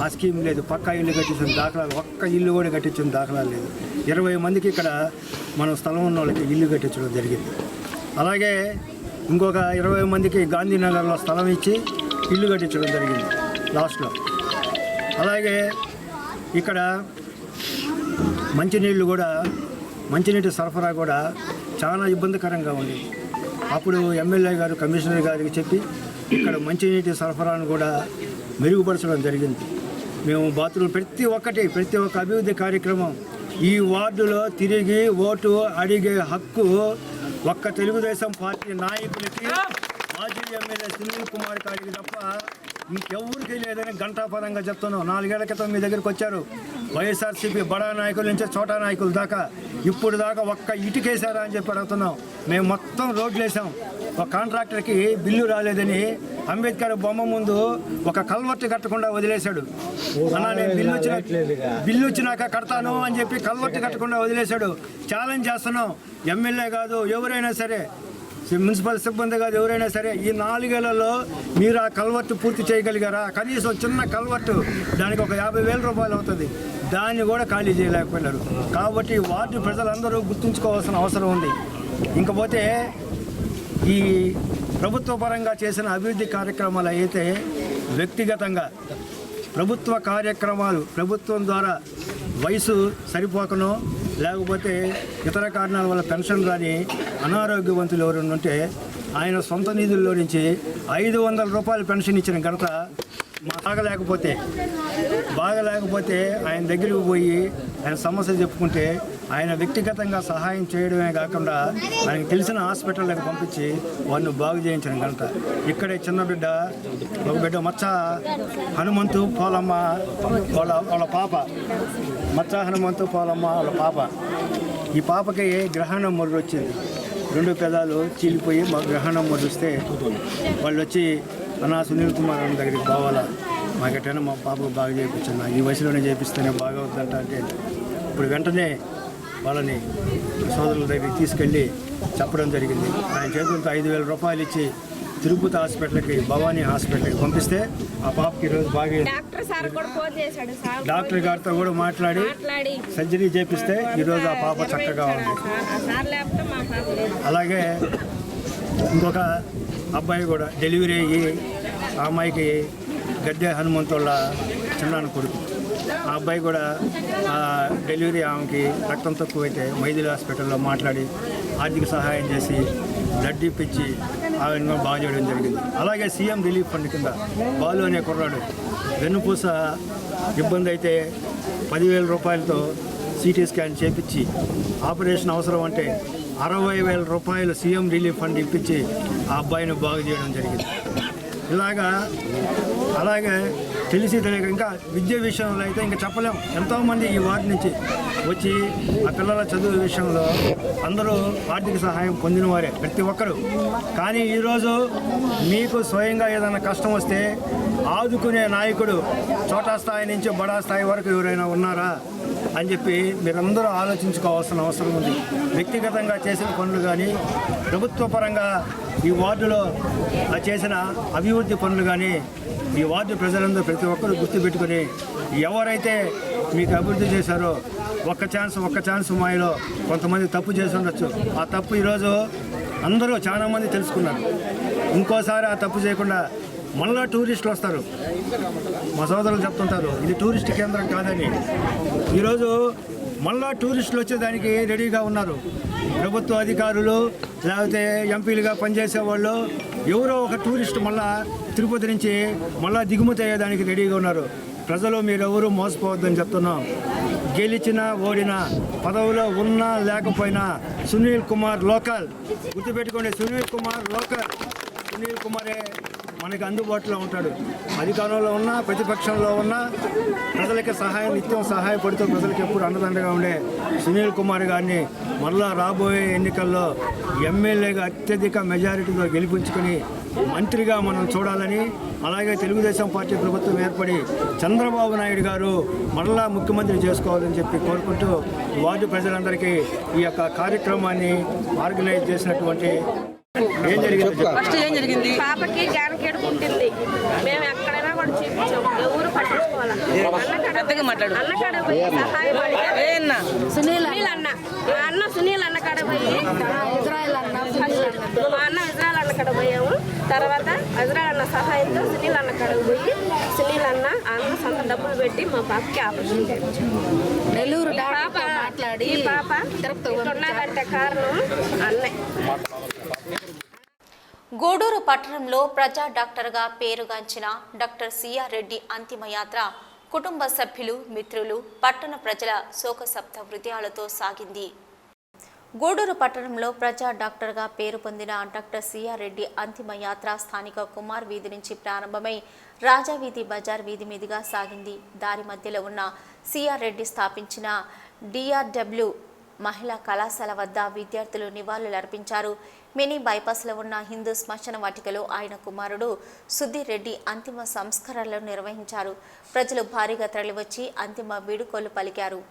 ఆ స్కీమ్ లేదు. పక్కా ఇల్లు కట్టించిన దాఖలాలు, ఒక్క ఇల్లు కూడా కట్టించిన దాఖలాలు లేదు. 20 మందికి ఇక్కడ మనం స్థలం ఉన్న వాళ్ళకి ఇల్లు కట్టించడం జరిగింది. అలాగే ఇంకొక 20 మందికి గాంధీనగర్లో స్థలం ఇచ్చి ఇల్లు కట్టించడం జరిగింది లాస్ట్లో. అలాగే ఇక్కడ మంచినీటి సరఫరా కూడా చాలా ఇబ్బందికరంగా ఉంది. అప్పుడు ఎమ్మెల్యే గారు కమిషనర్ గారికి చెప్పి ఇక్కడ మంచినీటి సరఫరాను కూడా మెరుగుపరచడం జరిగింది. మేము బాత్రూమ్ ప్రతి ఒక్క అభివృద్ధి కార్యక్రమం ఈ వార్డులో తిరిగి ఓటు అడిగే హక్కు ఒక్క తెలుగుదేశం పార్టీ నాయకులకి, మాజీ ఎమ్మెల్యే సునీల్ కుమార్ గారికి తప్ప ఇంకెవ్వరికి లేదని గంటాపరంగా చెప్తున్నాం. 4 ఏళ్ల క్రితం మీ దగ్గరికి వచ్చారు వైఎస్ఆర్సీపీ బడా నాయకుల నుంచి చోటా నాయకుల దాకా. ఇప్పుడు దాకా ఒక్క ఇటుకేశారా అని చెప్పి అడుగుతున్నాం. మేము మొత్తం రోడ్లు వేసాం. ఒక కాంట్రాక్టర్కి బిల్లు రాలేదని అంబేద్కర్ బొమ్మ ముందు ఒక కల్వర్ట్ కట్టకుండా వదిలేశాడు. అన్నా నేను బిల్లు వచ్చినాక కడతాను అని చెప్పి కల్వర్ట్ కట్టకుండా వదిలేశాడు. ఛాలెంజ్ చేస్తున్నాం. ఎమ్మెల్యే కాదు ఎవరైనా సరే, మున్సిపల్ సిబ్బంది కాదు ఎవరైనా సరే, ఈ 4 ఏళ్లలో మీరు ఆ కల్వర్ట్ పూర్తి చేయగలిగారా? కనీసం చిన్న కల్వర్ట్ దానికి ఒక 50,000 రూపాయలు అవుతుంది. దాన్ని కూడా ఖాళీ చేయలేకపోయినారు. కాబట్టి వార్డు ప్రజలందరూ గుర్తుంచుకోవాల్సిన అవసరం ఉంది. ఇంకపోతే ఈ ప్రభుత్వ పరంగా చేసిన అభివృద్ధి కార్యక్రమాలు అయితే వ్యక్తిగతంగా ప్రభుత్వ కార్యక్రమాలు ప్రభుత్వం ద్వారా వయసు సరిపోకనో లేకపోతే ఇతర కారణాల వల్ల పెన్షన్ రాని అనారోగ్యవంతులు ఎవరైనా ఉంటే ఆయన సొంత నిధుల్లో నుంచి 500 రూపాయలు పెన్షన్ ఇచ్చిన ఘనత బాగలేకపోతే ఆయన దగ్గరికి పోయి ఆయన సమస్య చెప్పుకుంటే ఆయన వ్యక్తిగతంగా సహాయం చేయడమే కాకుండా ఆయనకు తెలిసిన హాస్పిటల్కి పంపించి వాడిని బాగు చేయించిన ఘనత. ఇక్కడే చిన్న ఒక బిడ్డ మచ్చ హనుమంతు పోలమ్మ వాళ్ళ పాప, మచ్చ హనుమంతు పోలమ్మ వాళ్ళ పాప. ఈ పాపకి గ్రహణం మొర్రు వచ్చింది. 2 పెదాలు చీలిపోయి గ్రహణం మొర్రు వస్తే వాళ్ళు వచ్చి అన్నా సునీల్ కుమార్ అన్న దగ్గరికి పోవాలా, మాకెట్టైనా మా పాపకు బాగా చేయించన్నా, ఈ వయసులోనే చేపిస్తేనే బాగా అవుతుందంట. అంటే ఇప్పుడు వెంటనే వాళ్ళని సోదరుల దగ్గరికి తీసుకెళ్ళి చెప్పడం జరిగింది. ఆయన చేతులతో 5,000 రూపాయలు ఇచ్చి తిరుపతి హాస్పిటల్కి, భవానీ హాస్పిటల్కి పంపిస్తే ఆ పాపకి ఈరోజు బాగా డాక్టర్ గారితో కూడా మాట్లాడి సర్జరీ చేపిస్తే ఈరోజు ఆ పాప చక్కగా ఉంది. అలాగే ఇంకొక అబ్బాయి కూడా డెలివరీ అయ్యి ఆ అమ్మాయికి గద్దె హనుమంతుళ్ళ చిన్నాన్న కొడుకు. ఆ అబ్బాయి కూడా డెలివరీ ఆమెకి రక్తం తక్కువైతే మైదిలి హాస్పిటల్లో మాట్లాడి ఆర్థిక సహాయం చేసి బ్లడ్ ఇప్పించి ఆమెను బాగా చేయడం జరిగింది. అలాగే సీఎం రిలీఫ్ ఫండ్ కింద బాలు అనే కుర్రాడు వెన్నుపూస ఇబ్బంది అయితే 10,000 రూపాయలతో సిటీ స్కాన్ చేపించి ఆపరేషన్ అవసరం అంటే 60,000 రూపాయలు సీఎం రిలీఫ్ ఫండ్ ఇప్పించి ఆ అబ్బాయిని బాగు చేయడం జరిగింది. అలాగే తెలిసి తెలియక ఇంకా విద్య విషయంలో అయితే ఇంకా చెప్పలేం. ఎంతోమంది ఈ వార్డు నుంచి వచ్చి ఆ పిల్లల చదువు విషయంలో అందరూ ఆర్థిక సహాయం పొందిన వారే ప్రతి ఒక్కరు. కానీ ఈరోజు మీకు స్వయంగా ఏదైనా కష్టం వస్తే ఆదుకునే నాయకుడు చోటా స్థాయి నుంచి బడా స్థాయి వరకు ఎవరైనా ఉన్నారా అని చెప్పి మీరందరూ ఆలోచించుకోవాల్సిన అవసరం ఉంది. వ్యక్తిగతంగా చేసిన పనులు కానీ ప్రభుత్వ పరంగా ఈ వార్డులో చేసిన అభివృద్ధి పనులు కానీ ఈ వార్డు ప్రజలందరూ ప్రతి ఒక్కరు గుర్తుపెట్టుకొని ఎవరైతే మీకు అభివృద్ధి చేశారో ఒక్క ఛాన్స్ మాయలో కొంతమంది తప్పు చేసి ఉండొచ్చు. ఆ తప్పు ఈరోజు అందరూ చాలామంది తెలుసుకున్నారు. ఇంకోసారి ఆ తప్పు చేయకుండా మళ్ళా టూరిస్టులు వస్తారు. మా సోదరులు చెప్తుంటారు ఇది టూరిస్ట్ కేంద్రం కాదని. ఈరోజు మళ్ళా టూరిస్టులు వచ్చేదానికి రెడీగా ఉన్నారు. ప్రభుత్వ అధికారులు లేకపోతే ఎంపీలుగా పనిచేసే వాళ్ళు ఎవరో ఒక టూరిస్ట్ మళ్ళా తిరుపతి నుంచి మళ్ళా దిగుమతి అయ్యేదానికి రెడీగా ఉన్నారు. ప్రజలు మీరెవరూ మోసపోవద్దని చెప్తున్నాం. గెలిచినా ఓడినా పదవిలో ఉన్నా లేకపోయినా సునీల్ కుమార్ లోకల్. గుర్తుపెట్టుకోండి, సునీల్ కుమార్ లోకల్. సునీల్ కుమారే మనకి అందుబాటులో ఉంటాడు. అధికారంలో ఉన్నా ప్రతిపక్షంలో ఉన్నా ప్రజలకి నిత్యం సహాయపడుతూ ప్రజలకు ఎప్పుడు అండదండగా ఉండే సునీల్ కుమార్ గారిని మళ్ళా రాబోయే ఎన్నికల్లో ఎమ్మెల్యేగా అత్యధిక మెజారిటీతో గెలిపించుకొని మంత్రిగా మనం చూడాలని, అలాగే తెలుగుదేశం పార్టీ ప్రభుత్వం ఏర్పడి చంద్రబాబు నాయుడు గారు మరలా ముఖ్యమంత్రి చేసుకోవాలని చెప్పి కోరుకుంటూ వార్డు ప్రజలందరికీ ఈ యొక్క కార్యక్రమాన్ని ఆర్గనైజ్ చేసినటువంటి ఏం జరిగింది? పాపకి గానకేడు ఉంటుంది. మేము ఎక్కడైనా కూడా చూపించాము, ఎవరు పట్టించుకోవాలి. అన్నకాడ పోయి సహాయపడి సునీల్ అన్న, మా అన్న సునీల్ అన్న కాడ పోయి మా అన్న ఇజ్రాయల్ అన్న కాడ పోయాము. తర్వాత ఇజ్రాయల్ అన్న సహాయంతో సునీల్ అన్న కాడకు పోయి సునీల్ అన్న సొంత డబ్బులు పెట్టి మా పాపకి ఆపరేషన్ చేయించాము. నెల్లూరు మాట్లాడి ఈ పాప ఉన్నారంటే కారణం అన్నే. గూడూరు పట్టణంలో ప్రజా డాక్టర్గా పేరుగాంచిన డాక్టర్ సిఆర్ రెడ్డి అంతిమయాత్ర కుటుంబ సభ్యులు, మిత్రులు, పట్టణ ప్రజల శోకసప్త హృదయాలతో సాగింది. గూడూరు పట్టణంలో ప్రజా డాక్టర్గా పేరు పొందిన డాక్టర్ సిఆర్ రెడ్డి అంతిమయాత్ర స్థానిక కుమార్ వీధి నుంచి ప్రారంభమై రాజావీధి బజార్ వీధి మీదుగా సాగింది. దారి మధ్యలో ఉన్న సిఆర్ రెడ్డి స్థాపించిన DRW మహిళా కళాశాల వద్ద విద్యార్థులు నివాళులర్పించారు. మినీ బైపాస్లో ఉన్న హిందూ శ్మశాన వాటికలో ఆయన కుమారుడు సుధీర్ రెడ్డి అంతిమ సంస్కారాలను నిర్వహించారు. ప్రజలు భారీగా తరలివచ్చి అంతిమ వీడుకోలు పలికారు.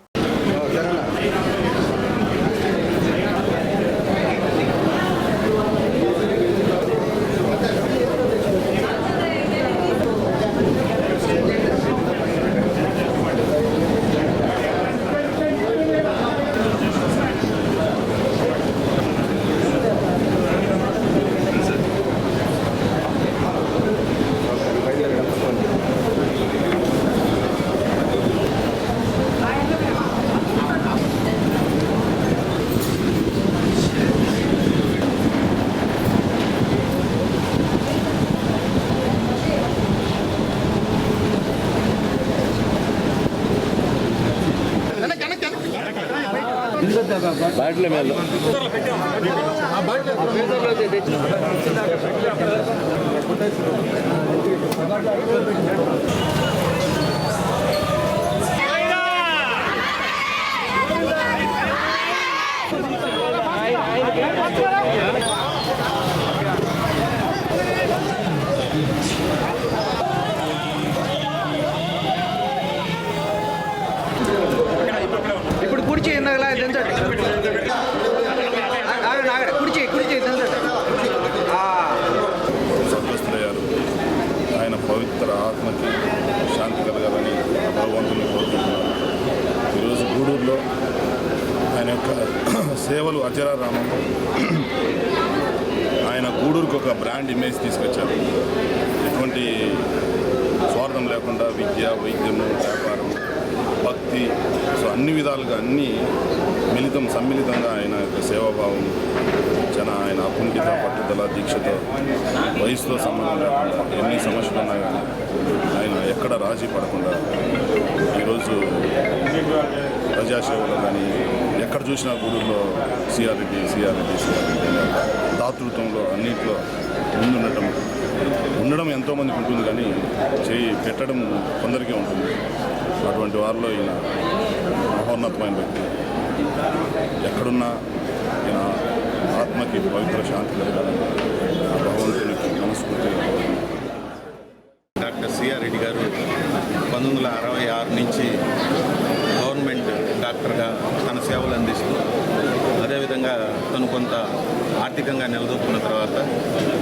ఇప్పుడు కుర్చీ ఎందుకు దించండి, కుర్చీ దించండి. స్వర్గస్థులయ్యారు. ఆయన పవిత్ర ఆత్మకి శాంతి కలగాలని భగవంతుని కోరుకుంటున్నారు. ఈరోజు గూడూరులో ఆయన యొక్క సేవలు అజరారామం. ఆయన గూడూరుకు ఒక బ్రాండ్ ఇమేజ్ తీసుకొచ్చారు. ఎటువంటి స్వార్థం లేకుండా విద్య, వైద్యము, వ్యాపారం, భక్తి, సో అన్ని విధాలుగా అన్నీ సమ్మిళితంగా ఆయన యొక్క సేవాభావం, ఆయన అకుంఠిత పట్టుదల, దీక్షతో, వయసుతో సంబంధం లేకుండా ఎన్ని సమస్యలు ఉన్నా కానీ ఆయన ఎక్కడ రాజీ పడకుండా ఈరోజు ప్రజాసేవలో కానీ ఎక్కడ చూసినా గూడూరులో సిఆర్ రెడ్డి దాతృత్వంలో అన్నింటిలో ఉండడం ఎంతోమందికి ఉంటుంది, కానీ పెట్టడం కొందరికీ ఉంటుంది. అటువంటి వారిలో ఈయన మహోన్నతమైన వ్యక్తి. ఎక్కడున్నా ఈయన ఆత్మకి పవిత్ర శాంతి కలగాలని భగవంతునికి మనస్ఫూర్తిగా. డాక్టర్ సిఆర్ రెడ్డి గారు 1966 నుంచి గవర్నమెంట్ డాక్టర్గా తన సేవలు అందిస్తూ, అదేవిధంగా తను కొంత ఆర్థికంగా నిలదొక్కున్న తర్వాత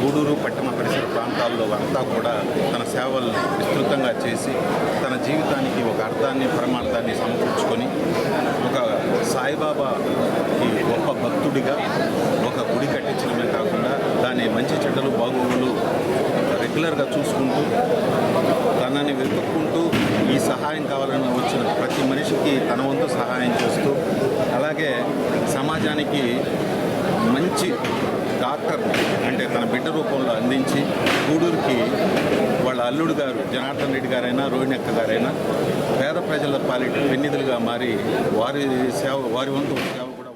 గూడూరు పట్టణ పరిసర ప్రాంతాల్లో అంతా కూడా తన సేవలు విస్తృతంగా చేసి తన జీవితానికి ఒక అర్థాన్ని, పరమార్థాన్ని సమకూర్చుకొని ఒక సాయిబాబాకి గొప్ప భక్తుడిగా ఒక గుడి కట్టించడమే కాకుండా దాని మంచి చెడ్డలు, బాగోగులు రెగ్యులర్గా చూసుకుంటూ తనని వెతుక్కుంటూ ఈ సహాయం కావాలని వచ్చిన ప్రతి మనిషికి తన వంతు సహాయం చేస్తూ అలాగే సమాజానికి మంచి డాక్టర్ అంటే తన బిడ్డ రూపంలో అందించి గూడూరుకి వాళ్ళ అల్లుడు గారు జనార్దన్ రెడ్డి గారైనా రోహిణి అక్క గారైనా పేద ప్రజల పాలిట పెన్నిధులుగా మారి వారి వంతు సేవ కూడా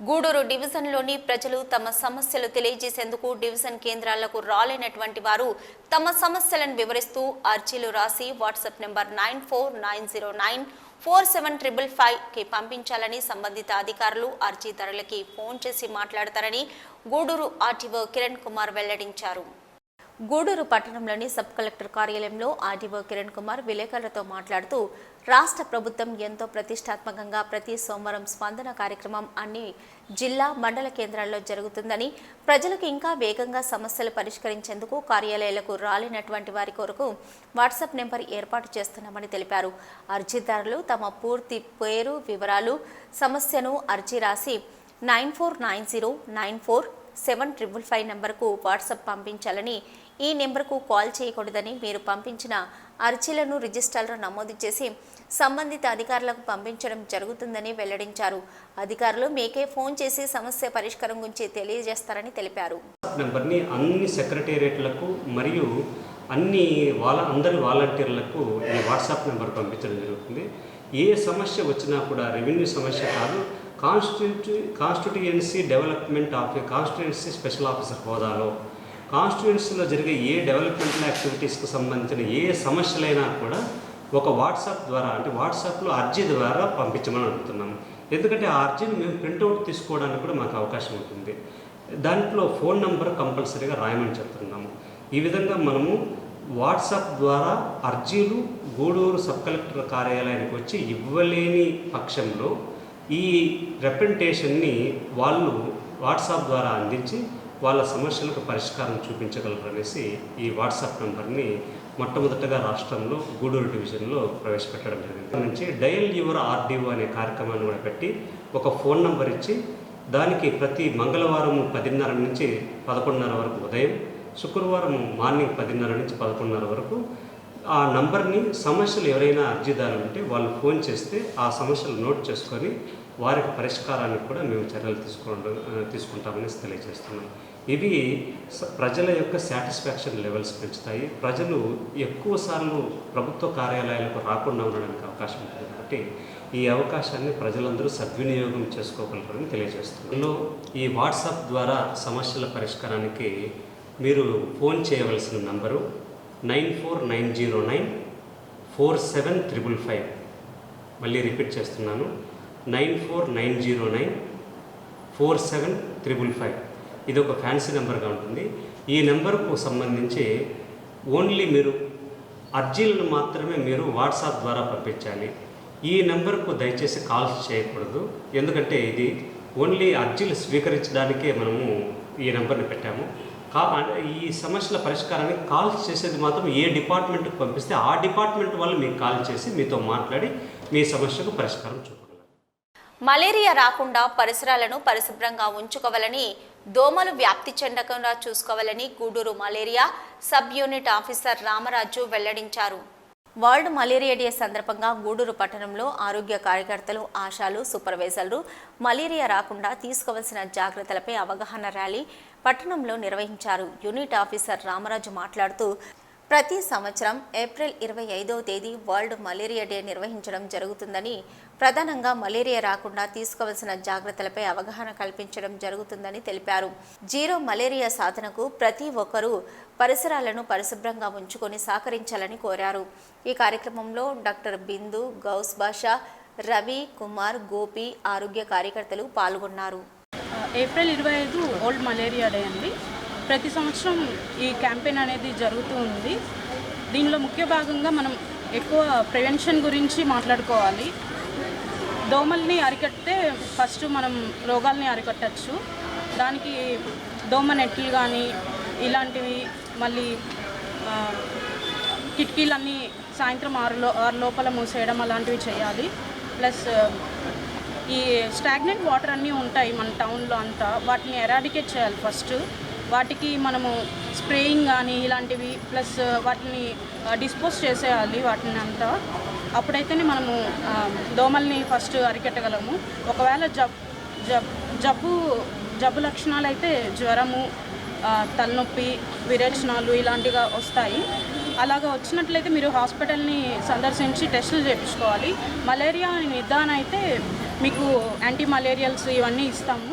గూడూరు డివిజన్లోని ప్రజలు తమ సమస్యలు తెలియజేసేందుకు డివిజన్ కేంద్రాలకు రాలేనటువంటి వారు తమ సమస్యలను వివరిస్తూ అర్జీలు రాసి వాట్సాప్ నెంబర్ 9490947555కి పంపించాలని సంబంధిత అధికారులు అర్జీదారులకి ఫోన్ చేసి మాట్లాడతారని గూడూరు ఆర్టీఓ కిరణ్ కుమార్ వెల్లడించారు. గూడూరు పట్టణంలోని సబ్ కలెక్టర్ కార్యాలయంలో ఆర్టీఓ కిరణ్ కుమార్ విలేకరులతో మాట్లాడుతూ రాష్ట్ర ప్రభుత్వం ఎంతో ప్రతిష్టాత్మకంగా ప్రతి సోమవారం స్పందన కార్యక్రమం అన్ని జిల్లా మండల కేంద్రాల్లో జరుగుతుందని ప్రజలకు ఇంకా వేగంగా సమస్యలు పరిష్కరించేందుకు కార్యాలయాలకు రాలేనటువంటి వారి కొరకు వాట్సాప్ నెంబర్ ఏర్పాటు చేస్తున్నామని తెలిపారు. అర్జీదారులు తమ పూర్తి పేరు వివరాలు సమస్యను అర్జీ రాసి 9490947555 నెంబర్కు వాట్సాప్ పంపించాలని, ఈ నెంబర్కు కాల్ చేయకూడదని, మీరు పంపించిన అర్జీలను రిజిస్టర్లో నమోదు చేసి సంబంధిత అధికారులకు పంపించడం జరుగుతుందని వెల్లడించారు. అధికారులు మీకే ఫోన్ చేసి సమస్య పరిష్కారం గురించి తెలియజేస్తారని తెలిపారు. నెంబర్ని అన్ని సెక్రటేరియట్లకు మరియు అందరి వాలంటీర్లకు ఈ వాట్సాప్ నెంబర్ పంపించడం జరుగుతుంది. ఏ సమస్య వచ్చినా కూడా రెవెన్యూ సమస్య కాదు, constituency development of constituency special officer హోదాలో కాన్స్టిట్యుయెన్సీలో జరిగే ఏ డెవలప్మెంటల్ యాక్టివిటీస్కి సంబంధించిన ఏ సమస్యలైనా కూడా ఒక వాట్సాప్ ద్వారా అంటే వాట్సాప్లో అర్జీ ద్వారా పంపించమని అడుగుతున్నాము. ఎందుకంటే ఆ అర్జీని మేము ప్రింట్అవుట్ తీసుకోవడానికి కూడా మాకు అవకాశం ఉంటుంది. దాంట్లో ఫోన్ నెంబర్ కంపల్సరీగా రాయమని చెప్తున్నాము. ఈ విధంగా మనము వాట్సాప్ ద్వారా అర్జీలు గూడూరు సబ్ కలెక్టర్ కార్యాలయానికి వచ్చి ఇవ్వలేని పక్షంలో ఈ రిప్రజెంటేషన్ని వాళ్ళు వాట్సాప్ ద్వారా అందించి వాళ్ళ సమస్యలకు పరిష్కారం చూపించగలరు అనేసి ఈ వాట్సాప్ నెంబర్ని మొట్టమొదటగా రాష్ట్రంలో గూడూరు డివిజన్లో ప్రవేశపెట్టడం జరిగింది. నుంచి డయల్ యువర్ ఆర్డీఓ అనే కార్యక్రమాన్ని కూడా పెట్టి ఒక ఫోన్ నెంబర్ ఇచ్చి దానికి ప్రతి మంగళవారం 10:30 నుంచి 11:30 వరకు ఉదయం, శుక్రవారం మార్నింగ్ 10:30 నుంచి 11:30 వరకు ఆ నంబర్ని సమస్యలు ఎవరైనా అర్జీదారులు ఉంటే వాళ్ళు ఫోన్ చేస్తే ఆ సమస్యలు నోట్ చేసుకొని వారికి పరిష్కారానికి కూడా మేము చర్యలు తీసుకుంటామని తెలియజేస్తున్నాం. ఇవి ప్రజల యొక్క సాటిస్ఫాక్షన్ లెవెల్స్ పెంచుతాయి. ప్రజలు ఎక్కువసార్లు ప్రభుత్వ కార్యాలయాలకు రాకుండా ఉండడానికి అవకాశం ఉంటుంది. కాబట్టి ఈ అవకాశాన్ని ప్రజలందరూ సద్వినియోగం చేసుకోగలరని తెలియజేస్తున్నాం. ఈ వాట్సాప్ ద్వారా సమస్యల పరిష్కారానికి మీరు ఫోన్ చేయవలసిన నంబరు 9490947555. మళ్ళీ రిపీట్ చేస్తున్నాను, 9490947555. ఇది ఒక ఫ్యాన్సీ నెంబర్గా ఉంటుంది. ఈ నెంబర్కు సంబంధించి ఓన్లీ మీరు అర్జీలను మాత్రమే మీరు వాట్సాప్ ద్వారా పంపించాలి. ఈ నెంబర్కు దయచేసి కాల్స్ చేయకూడదు. ఎందుకంటే ఇది ఓన్లీ అర్జీలు స్వీకరించడానికే మనము ఈ నెంబర్ని పెట్టాము. ఈ సమస్యల పరిష్కారానికి కాల్స్ చేసేది మాత్రం ఏ డిపార్ట్మెంట్కి పంపిస్తే ఆ డిపార్ట్మెంట్ వాళ్ళు మీకు కాల్ చేసి మీతో మాట్లాడి మీ సమస్యకు పరిష్కారం చూపగలరు. మలేరియా రాకుండా పరిసరాలను పరిశుభ్రంగా ఉంచుకోవాలని, దోమలు వ్యాప్తి చెందకుండా చూసుకోవాలని Gudur malaria sub unit officer Ramaraju వెల్లడించారు. వరల్డ్ మలేరియా డే సందర్భంగా గూడూరు పట్టణంలో ఆరోగ్య కార్యకర్తలు, ఆశాలు, సూపర్వైజర్లు మలేరియా రాకుండా తీసుకోవాల్సిన జాగ్రత్తలపై అవగాహన ర్యాలీ పట్టణంలో నిర్వహించారు. యూనిట్ ఆఫీసర్ రామరాజు మాట్లాడుతూ ప్రతి సంవత్సరం ఏప్రిల్ 25వ తేదీ వరల్డ్ మలేరియా డే నిర్వహించడం జరుగుతుందని, ప్రధానంగా మలేరియా రాకుండా తీసుకోవాల్సిన జాగ్రత్తలపై అవగాహన కల్పించడం జరుగుతుందని తెలిపారు. జీరో మలేరియా సాధనకు ప్రతి ఒక్కరూ పరిసరాలను పరిశుభ్రంగా ఉంచుకొని సహకరించాలని కోరారు. ఈ కార్యక్రమంలో డాక్టర్ బిందు, గౌస్ బాషా, రవి, కుమార్, గోపి, ఆరోగ్య కార్యకర్తలు పాల్గొన్నారు. ఏప్రిల్ 25 వరల్డ్ మలేరియా డే అండి. ప్రతి సంవత్సరం ఈ క్యాంపెయిన్ అనేది జరుగుతూ ఉంది. దీనిలో ముఖ్య భాగంగా మనం ఎక్కువ ప్రివెన్షన్ గురించి మాట్లాడుకోవాలి. దోమల్ని అరికట్టే ఫస్ట్ మనం రోగాల్ని అరికట్టచ్చు. దానికి దోమ నెట్లు కానీ ఇలాంటివి, మళ్ళీ కిటికీలన్నీ సాయంత్రం 6 లోపల మూసేయడం అలాంటివి చేయాలి. ప్లస్ ఈ స్టాగ్నెంట్ వాటర్ అన్నీ ఉంటాయి మన టౌన్లో అంతా, వాటిని ఎరాడికేట్ చేయాలి ఫస్ట్. వాటికి మనము స్ప్రేయింగ్ కానీ ఇలాంటివి, ప్లస్ వాటిని డిస్పోజ్ చేసేయాలి వాటిని అంతా. అప్పుడైతేనే మనము దోమల్ని ఫస్ట్ అరికట్టగలము. ఒకవేళ జబ్బు లక్షణాలు అయితే జ్వరము, తలనొప్పి, విరేచనాలు ఇలాంటిగా వస్తాయి. అలాగా వచ్చినట్లయితే మీరు హాస్పిటల్ని సందర్శించి టెస్టులు చేయించుకోవాలి. మలేరియా నిర్ధారణ అయితే మీకు యాంటీ మలేరియల్స్ ఇవన్నీ ఇస్తాము.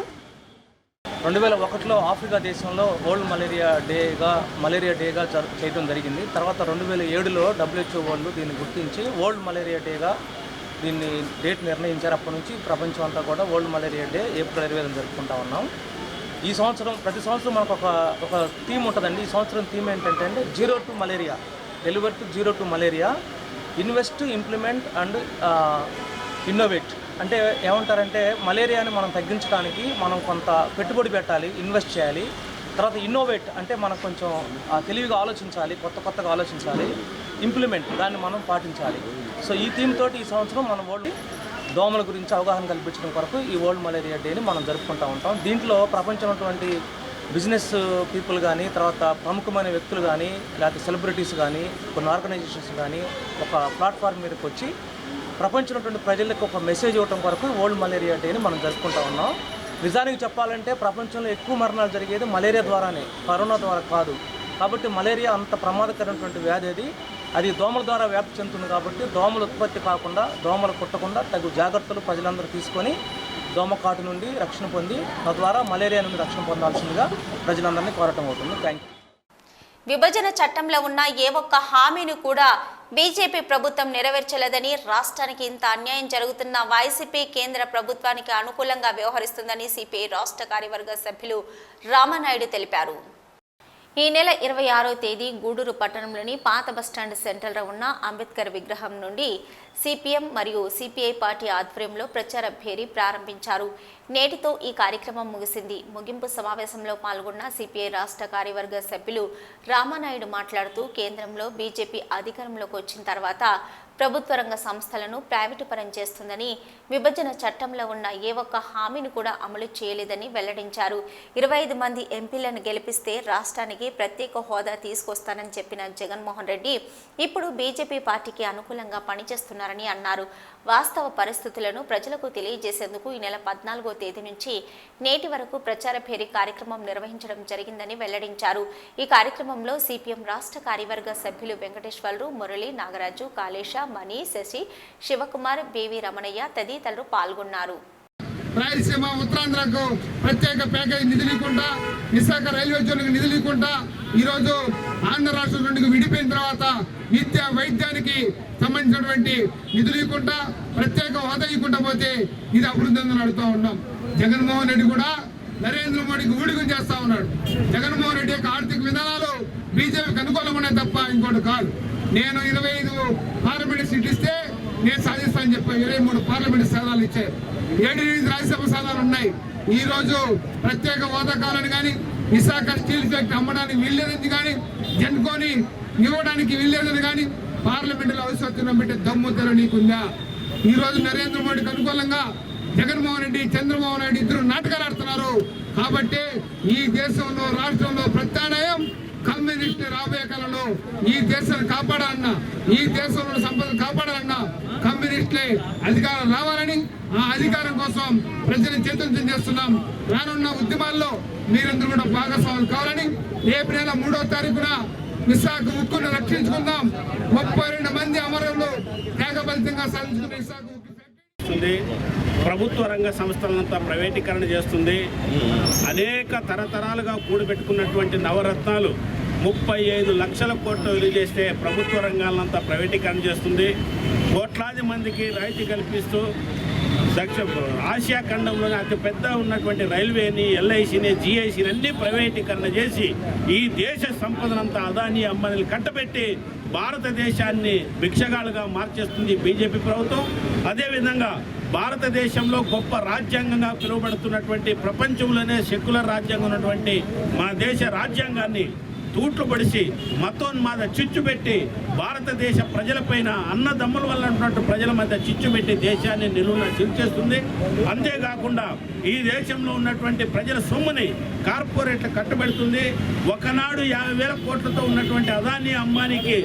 2001లో ఆఫ్రికా దేశంలో వరల్డ్ మలేరియా డేగా చేయడం జరిగింది. తర్వాత 2007లో WHO వాళ్ళు దీన్ని గుర్తించి వరల్డ్ మలేరియా డేగా దీన్ని డేట్ నిర్ణయించారు. అప్పటి నుంచి ప్రపంచం అంతా కూడా వరల్డ్ మలేరియా డే ఏప్రిల్ 25 జరుపుకుంటా ఉన్నాం. ఈ సంవత్సరం ప్రతి సంవత్సరం మనకు ఒక థీమ్ ఉంటుందండి. ఈ సంవత్సరం థీమ్ ఏంటంటే zero to malaria, deliver to zero to malaria, invest, implement and innovate. అంటే ఏమంటారంటే మలేరియాని మనం తగ్గించడానికి మనం కొంత పెట్టుబడి పెట్టాలి, ఇన్వెస్ట్ చేయాలి. తర్వాత ఇన్నోవేట్ అంటే మనం కొంచెం తెలివిగా ఆలోచించాలి, కొత్తగా ఆలోచించాలి. ఇంప్లిమెంట్ దాన్ని మనం పాటించాలి. సో ఈ థీమ్ తోటి ఈ సంవత్సరం మన వరల్డ్ దోమల గురించి అవగాహన కల్పించడం కొరకు ఈ వరల్డ్ మలేరియా డేని మనం జరుపుకుంటూ ఉంటాం. దీంట్లో ప్రపంచంలో ఉన్నటువంటి బిజినెస్ పీపుల్ కానీ, తర్వాత ప్రముఖమైన వ్యక్తులు కానీ, లేకపోతే సెలబ్రిటీస్ కానీ, కొన్ని ఆర్గనైజేషన్స్ కానీ ఒక ప్లాట్ఫామ్ మీదకి వచ్చి ప్రపంచంలో ఉన్నటువంటి ప్రజలకు ఒక మెసేజ్ ఇవ్వడం కొరకు వరల్డ్ మలేరియా డేని మనం జరుపుకుంటూ ఉన్నాం. నిజానికి చెప్పాలంటే ప్రపంచంలో ఎక్కువ మరణాలు జరిగేది మలేరియా ద్వారానే, కరోనా ద్వారా కాదు. కాబట్టి మలేరియా అంత ప్రమాదకరమైనటువంటి వ్యాధి అది దోమల ద్వారా వ్యాప్తి చెందుతుంది. కాబట్టి దోమలు ఉత్పత్తి కాకుండా, దోమలు కుట్టకుండా తగు జాగ్రత్తలు ప్రజలందరూ తీసుకొని దోమకాటు నుండి రక్షణ పొంది తద్వారా మలేరియా నుండి రక్షణ పొందాల్సిందిగా ప్రజలందరినీ కోరటం అవుతుంది. Thank you. విభజన చట్టంలో ఉన్న ఏ ఒక్క హామీని కూడా బీజేపీ ప్రభుత్వం నెరవేర్చలేదని, రాష్ట్రానికి ఇంత అన్యాయం జరుగుతున్న వైసీపీ కేంద్ర ప్రభుత్వానికి అనుకూలంగా వ్యవహరిస్తుందని సిపిఐ రాష్ట్ర కార్యవర్గ సభ్యులు రామనాయుడు తెలిపారు. ఈ నెల 26వ తేదీ గూడూరు పట్టణంలోని పాత బస్టాండ్ సెంటర్లో ఉన్న అంబేద్కర్ విగ్రహం నుండి సిపిఎం మరియు సిపిఐ పార్టీ ఆధ్వర్యంలో ప్రచార భేరీ ప్రారంభించారు. నేటితో ఈ కార్యక్రమం ముగిసింది. ముగింపు సమావేశంలో పాల్గొన్న సిపిఐ రాష్ట్ర కార్యవర్గ సభ్యులు రామనాయుడు మాట్లాడుతూ, కేంద్రంలో బీజేపీ అధికారంలోకి వచ్చిన తర్వాత ప్రభుత్వ రంగ సంస్థలను ప్రైవేటు పరం చేస్తుందని, విభజన చట్టంలో ఉన్న ఏ ఒక్క హామీని కూడా అమలు చేయలేదని వెల్లడించారు. 25 మంది ఎంపీలను గెలిపిస్తే రాష్ట్రానికి ప్రత్యేక హోదా తీసుకొస్తానని చెప్పిన జగన్మోహన్ రెడ్డి ఇప్పుడు బీజేపీ పార్టీకి అనుకూలంగా పనిచేస్తున్నారని అన్నారు. వాస్తవ పరిస్థితులను ప్రజలకు తెలియజేసేందుకు ఈ నెల 14వ తేదీ నుంచి నేటి వరకు ప్రచార భేరీ కార్యక్రమం నిర్వహించడం జరిగిందని వెల్లడించారు. ఈ కార్యక్రమంలో సిపిఎం రాష్ట్ర కార్యవర్గ సభ్యులు వెంకటేశ్వర్లు, మురళి, నాగరాజు, కాళేశ, మణి, శశి, శివకుమార్, బివి రమణయ్య తదితరులు పాల్గొన్నారు. రాయలసీమ, ఉత్తరాంధ్రకు ప్రత్యేక ప్యాకేజీ నిధులేకుండా, విశాఖ రైల్వే జోన్లకు నిధులేకుండా, ఈరోజు ఆంధ్ర రాష్ట్రం నుండి విడిపోయిన తర్వాత విద్య, వైద్యానికి సంబంధించినటువంటి నిధులేకుండా, ప్రత్యేక హోదా ఇవ్వకుండా పోతే ఇది అభివృద్ధి అని అడుగుతూ ఉన్నాం. జగన్మోహన్ రెడ్డి కూడా నరేంద్ర మోడీకి ఊడిగం చేస్తా ఉన్నాడు. జగన్మోహన్ రెడ్డి యొక్క ఆర్థిక విధానాలు బీజేపీకి అనుకూలంగానే తప్ప ఇంకోటి కాదు. నేను 25 పార్లమెంట్ సీట్లు ఇస్తే నేను సాధిస్తానని చెప్పి 23 పార్లమెంట్ స్థానాలు ఇచ్చారు. 7 రాజ్యసభ స్థానాలు ఉన్నాయి. ఈ రోజు ప్రత్యేక హోదా కావాలని కానీ, విశాఖ స్టీల్ ఫ్యాక్టరీ అమ్మడానికి వీల్లేదని కానీ, జన్కోని ఇవ్వడానికి వీల్లేదని కానీ పార్లమెంటులో అవసరం పెట్టే దమ్ము తెర నీకుందా? ఈ రోజు నరేంద్ర మోడీకి అనుకూలంగా జగన్మోహన్ రెడ్డి, చంద్రబాబు నాయుడు ఇద్దరు నాటకాలు ఆడుతున్నారు. కాబట్టి ఈ దేశంలో, రాష్ట్రంలో ప్రత్యామ్నాయం కమ్యూనిస్ట్ రాబోయే కాలంలో ఈ దేశాన్ని కాపాడాలన్నా, ఈ దేశంలో సంపద కాపాడాలన్నా కమ్యూనిస్టులే అధికారం రావాలని, ఆ అధికారం కోసం ప్రజలను చైతన్యం చేస్తున్నాం. రానున్న ఉద్యమాల్లో మీరందరూ కూడా భాగస్వాములు కావాలని, రేపు నెల 3వ తారీఖున విశాఖ ఉక్కును రక్షించుకుందాం. 32 మంది అమరులు త్యాగఫలితంగా సాధించుకున్న విశాఖ ప్రభుత్వ రంగ సంస్థలంతా ప్రైవేటీకరణ చేస్తుంది. అనేక తరతరాలుగా కూడబెట్టుకున్నటువంటి నవరత్నాలు 35 లక్షల కోట్లు విలువ చేస్తే ప్రభుత్వ రంగాలంతా ప్రైవేటీకరణ చేస్తుంది. కోట్లాది మందికి రాయితీ కల్పిస్తూ ఆసియా ఖండంలోనే అతిపెద్ద ఉన్నటువంటి రైల్వేని, ఎల్ఐసిని, జిఐసిని అన్ని ప్రైవేటీకరణ చేసి ఈ దేశ సంపదనంతా అదానీ, అంబానీలు కట్టబెట్టి భారతదేశాన్ని భిక్షగాలుగా మార్చేస్తుంది బీజేపీ ప్రభుత్వం. అదేవిధంగా భారతదేశంలో గొప్ప రాజ్యాంగంగా పిలువబడుతున్నటువంటి, ప్రపంచంలోనే సెక్యులర్ రాజ్యాంగం ఉన్నటువంటి మన దేశ రాజ్యాంగాన్ని తూట్లు పొడిచి మతోన్మాద చిచ్చు పెట్టి భారతదేశ ప్రజలపైన అన్నదమ్ముల వల్ల ఉన్నటువంటి ప్రజల మధ్య చిచ్చు పెట్టి దేశాన్ని నిలువున చిల్చేస్తుంది. అంతేకాకుండా ఈ దేశంలో ఉన్నటువంటి ప్రజల సొమ్ముని కార్పొరేట్లు కట్టబెడుతుంది. ఒకనాడు 50,000 కోట్లతో ఉన్నటువంటి అదానీ అంబానీకి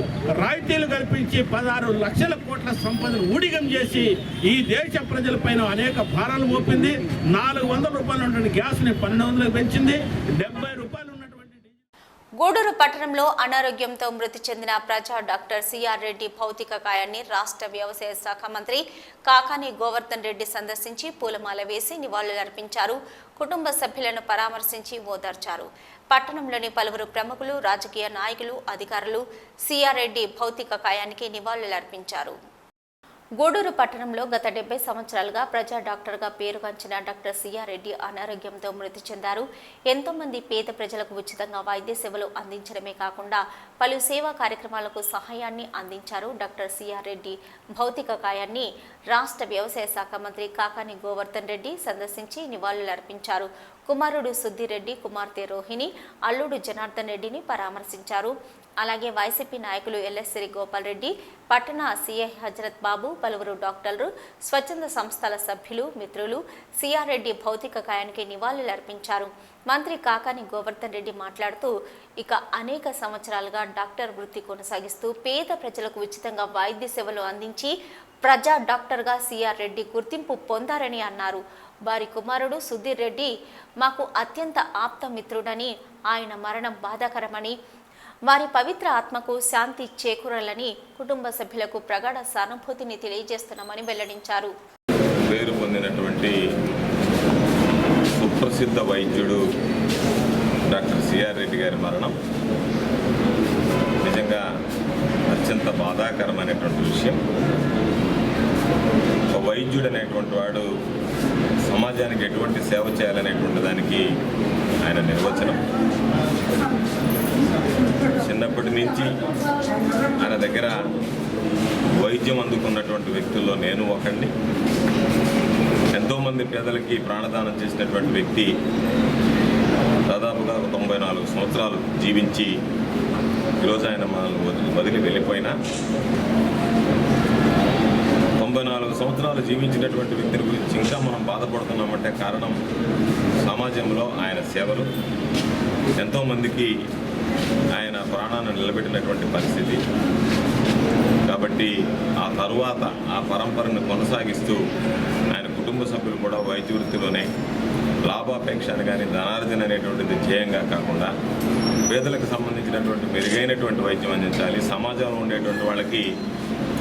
రాయితీలు కల్పించి 16 లక్షల కోట్ల సంపదను ఊడిగం చేసి ఈ దేశ ప్రజలపైన అనేక భారాలు మోపింది. 400 రూపాయలు ఉన్నటువంటి గ్యాస్ని 1200 పెంచింది. 70 రూపాయలు గూడూరు పట్టణంలో అనారోగ్యంతో మృతి చెందిన ప్రజా డాక్టర్ సిఆర్ రెడ్డి భౌతిక కాయాన్ని రాష్ట్ర వ్యవసాయ శాఖ మంత్రి కాకాని గోవర్ధన్ రెడ్డి సందర్శించి పూలమాల వేసి నివాళులర్పించారు. కుటుంబ సభ్యులను పరామర్శించి ఓదార్చారు. పట్టణంలోని పలువురు ప్రముఖులు, రాజకీయ నాయకులు, అధికారులు సిఆర్ రెడ్డి భౌతిక కాయానికి నివాళులర్పించారు. గూడూరు పట్టణంలో గత 70 సంవత్సరాలుగా ప్రజా డాక్టర్గా పేరుగాంచిన డాక్టర్ సిఆర్ రెడ్డి అనారోగ్యంతో మృతి చెందారు. ఎంతో మంది పేద ప్రజలకు ఉచితంగా వైద్య సేవలు అందించడమే కాకుండా పలు సేవా కార్యక్రమాలకు సహాయాన్ని అందించారు. డాక్టర్ సిఆర్ రెడ్డి భౌతిక కాయాన్ని రాష్ట్ర వ్యవసాయ శాఖ మంత్రి కాకాని గోవర్ధన్ రెడ్డి సందర్శించి నివాళులర్పించారు. కుమారుడు సుద్దిరెడ్డి, కుమార్తె రోహిణి, అల్లుడు జనార్దన్ రెడ్డిని పరామర్శించారు. అలాగే వైసీపీ నాయకులు ఎల్ఎస్సిరి గోపాల్ రెడ్డి, పట్టణ సిఐ హజరత్ బాబు, పలువురు డాక్టర్లు, స్వచ్ఛంద సంస్థల సభ్యులు, మిత్రులు సిఆర్ రెడ్డి భౌతిక కాయానికి నివాళులర్పించారు. మంత్రి కాకాని గోవర్ధన్ రెడ్డి మాట్లాడుతూ, ఇక అనేక సంవత్సరాలుగా డాక్టర్ వృత్తి కొనసాగిస్తూ పేద ప్రజలకు ఉచితంగా వైద్య సేవలు అందించి ప్రజా డాక్టర్గా సిఆర్ రెడ్డి గుర్తింపు పొందారని అన్నారు. వారి కుమారుడు సుధీర్ రెడ్డి మాకు అత్యంత ఆప్త మిత్రుడని, ఆయన మరణం బాధాకరమని, వారి పవిత్ర ఆత్మకు శాంతి చేకూరాలని కుటుంబ సభ్యులకు ప్రగాఢ సానుభూతిని తెలియజేస్తున్నామని వెల్లడించారు. పేరు పొందినటువంటి సుప్రసిద్ధ వైద్యుడు డాక్టర్ సిఆర్ రెడ్డి గారి మరణం నిజంగా అత్యంత బాధాకరమైనటువంటి విషయం. ఒక వైద్యుడు అనేటువంటి వాడు సమాజానికి ఎటువంటి సేవ చేయాలనేటువంటి దానికి ఆయన నిర్వచనం. చిన్నప్పటి నుంచి ఆయన దగ్గర వైద్యం అందుకున్నటువంటి వ్యక్తుల్లో నేను ఒకడిని. ఎంతోమంది పేదలకి ప్రాణదానం చేసినటువంటి వ్యక్తి. దాదాపుగా 94 సంవత్సరాలు జీవించి ఈరోజు ఆయన మనల్ని వదిలి వెళ్ళిపోయినా 94 సంవత్సరాలు జీవించినటువంటి వ్యక్తిని గురించి ఇంకా మనం బాధపడుతున్నామంటే కారణం సమాజంలో ఆయన సేవలు. ఎంతోమందికి ఆయన ప్రాణాన్ని నిలబెట్టినటువంటి పరిస్థితి. కాబట్టి ఆ తరువాత ఆ పరంపరను కొనసాగిస్తూ ఆయన కుటుంబ సభ్యులు కూడా వైద్య వృత్తిలోనే లాభాపేక్ష కానీ ధనార్జన అనేటువంటిది ధ్యేయంగా కాకుండా పేదలకు సంబంధించినటువంటి మెరుగైనటువంటి వైద్యం అందించాలి, సమాజంలో ఉండేటువంటి వాళ్ళకి